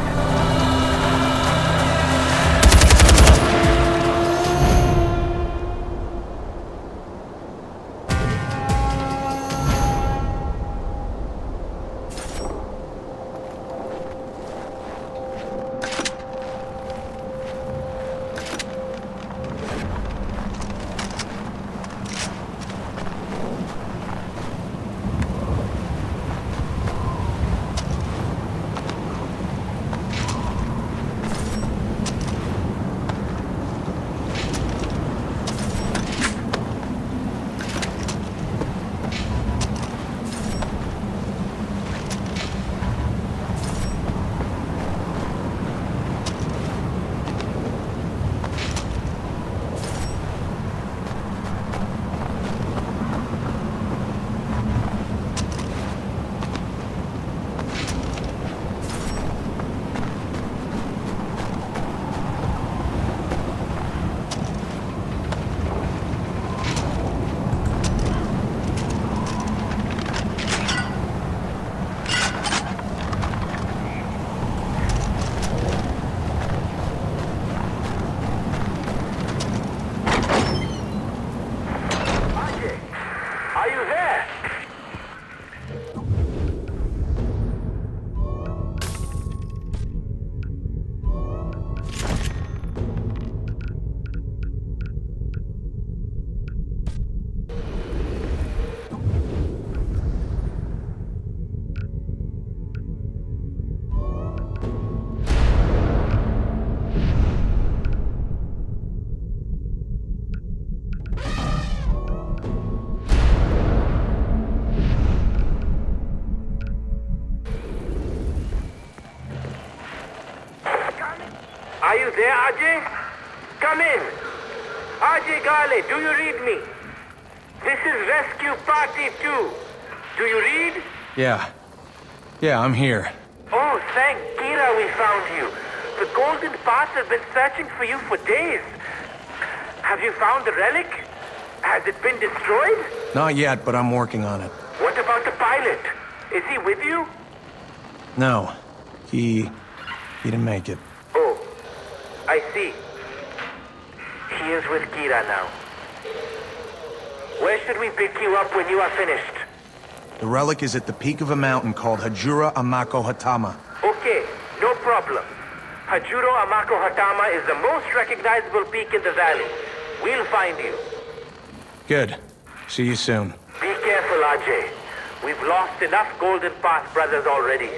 Are you there? Are you there, Ajay? Come in. Ajay Gale, do you read me? This is Rescue Party 2. Do you read? Yeah. Yeah, I'm here. Oh, thank Kira we found you. The Golden Path has been searching for you for days. Have you found the relic? Has it been destroyed? Not yet, but I'm working on it. What about the pilot? Is he with you? No. He didn't make it. Oh, I see. He is with Kira now. Where should we pick you up when you are finished? The relic is at the peak of a mountain called Hajura Amako Hatama. Okay, no problem. Hajuro Amako Hatama is the most recognizable peak in the valley. We'll find you. Good. See you soon. Be careful, Ajay. We've lost enough Golden Path brothers already.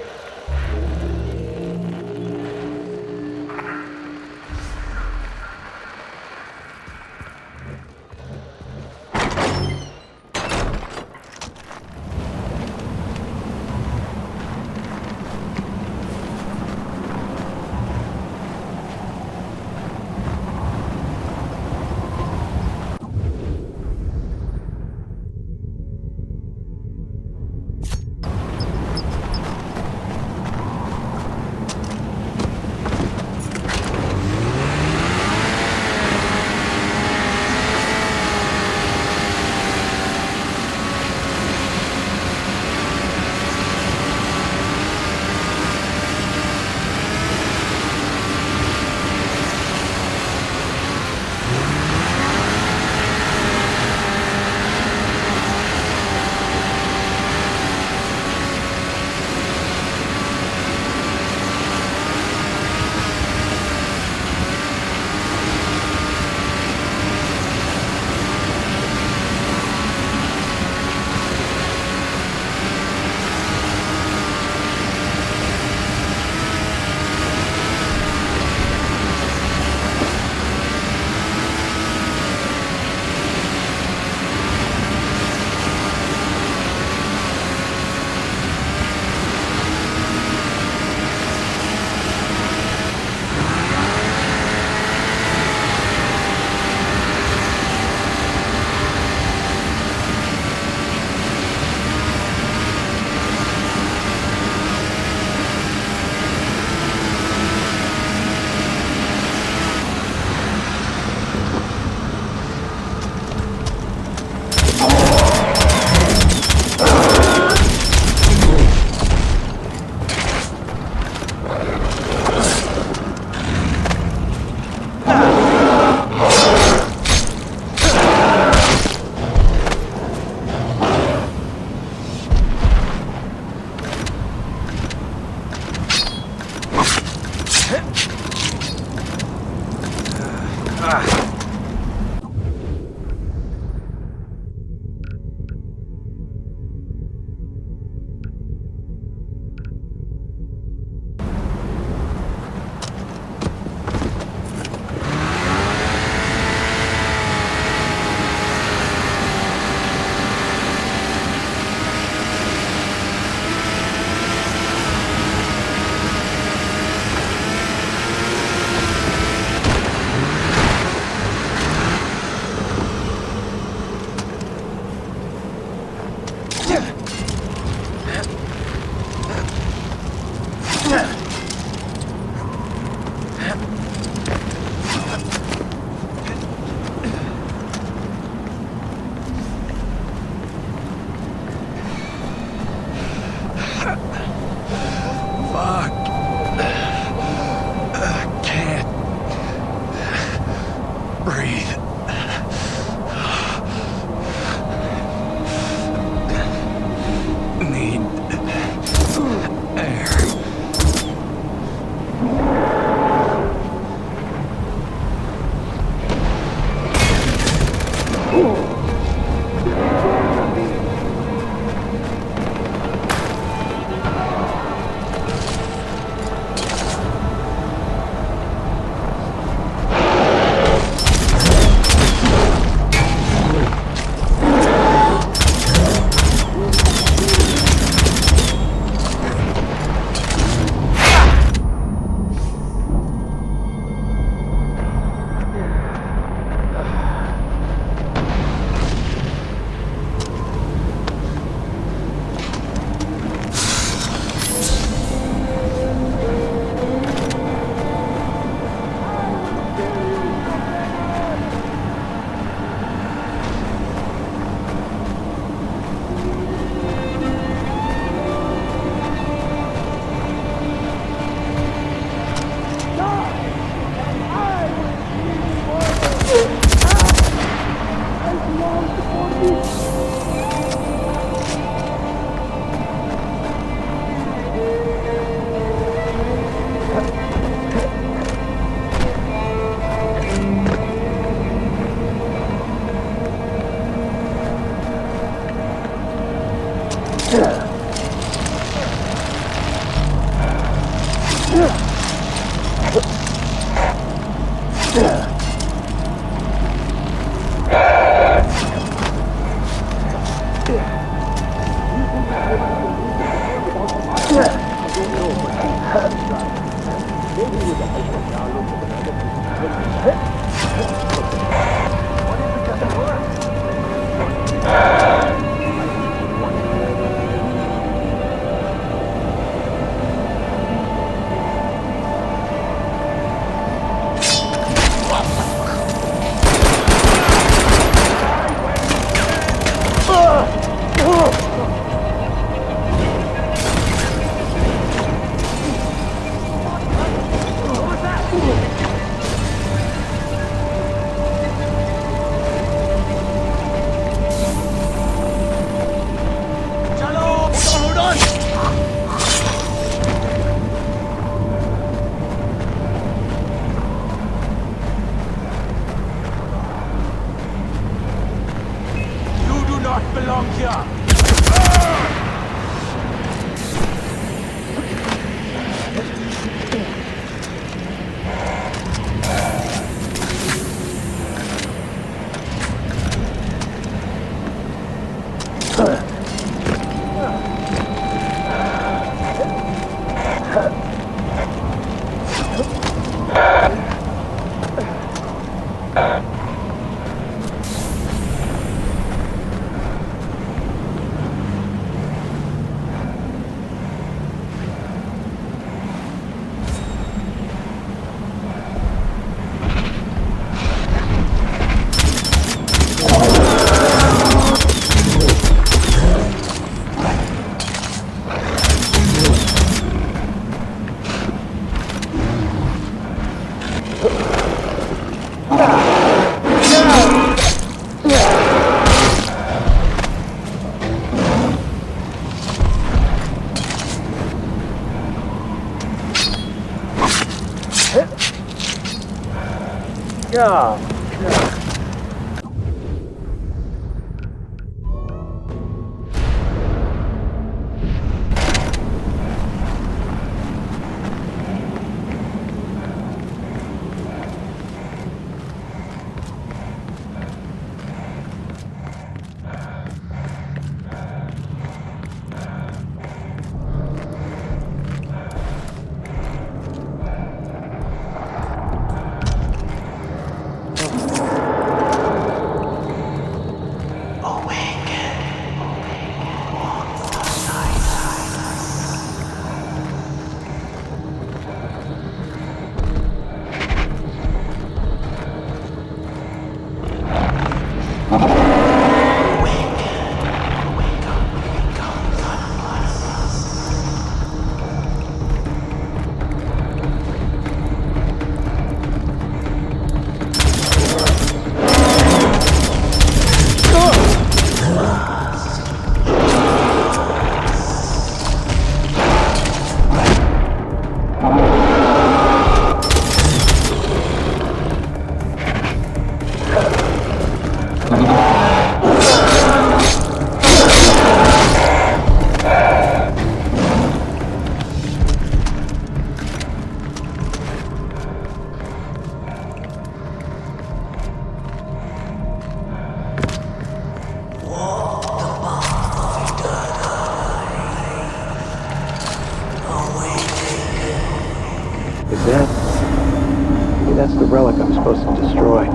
the relic I'm supposed to destroy.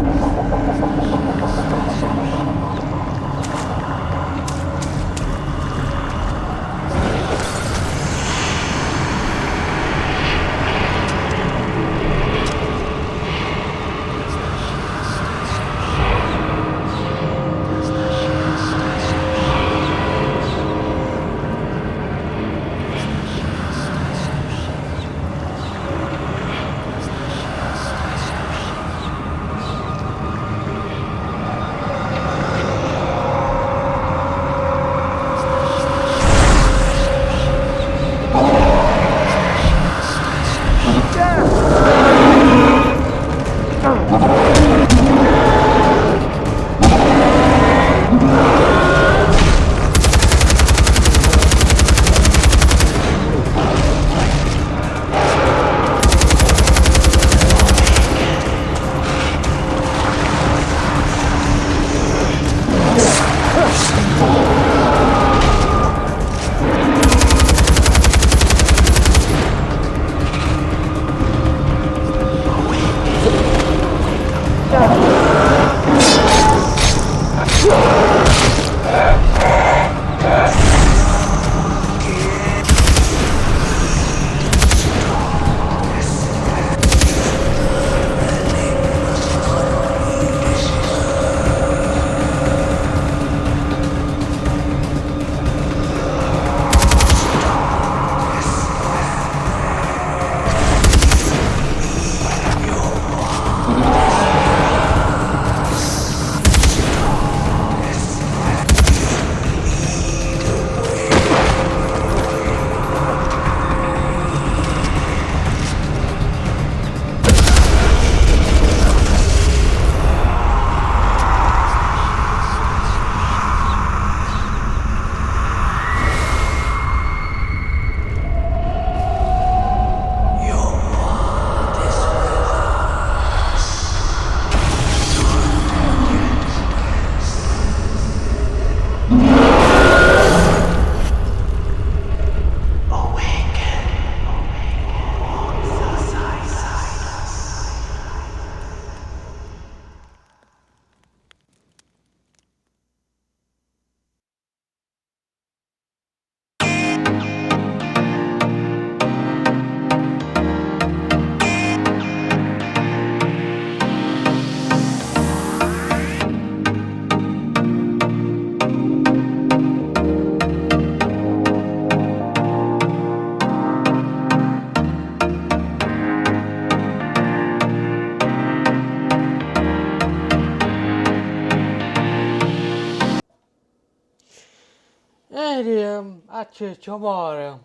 Acce ciamare.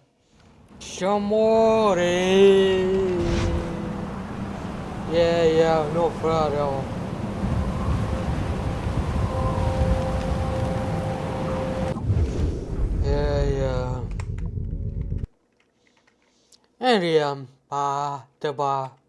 Ciamore. Yeah, no frate. Yeah. Pa, te ba.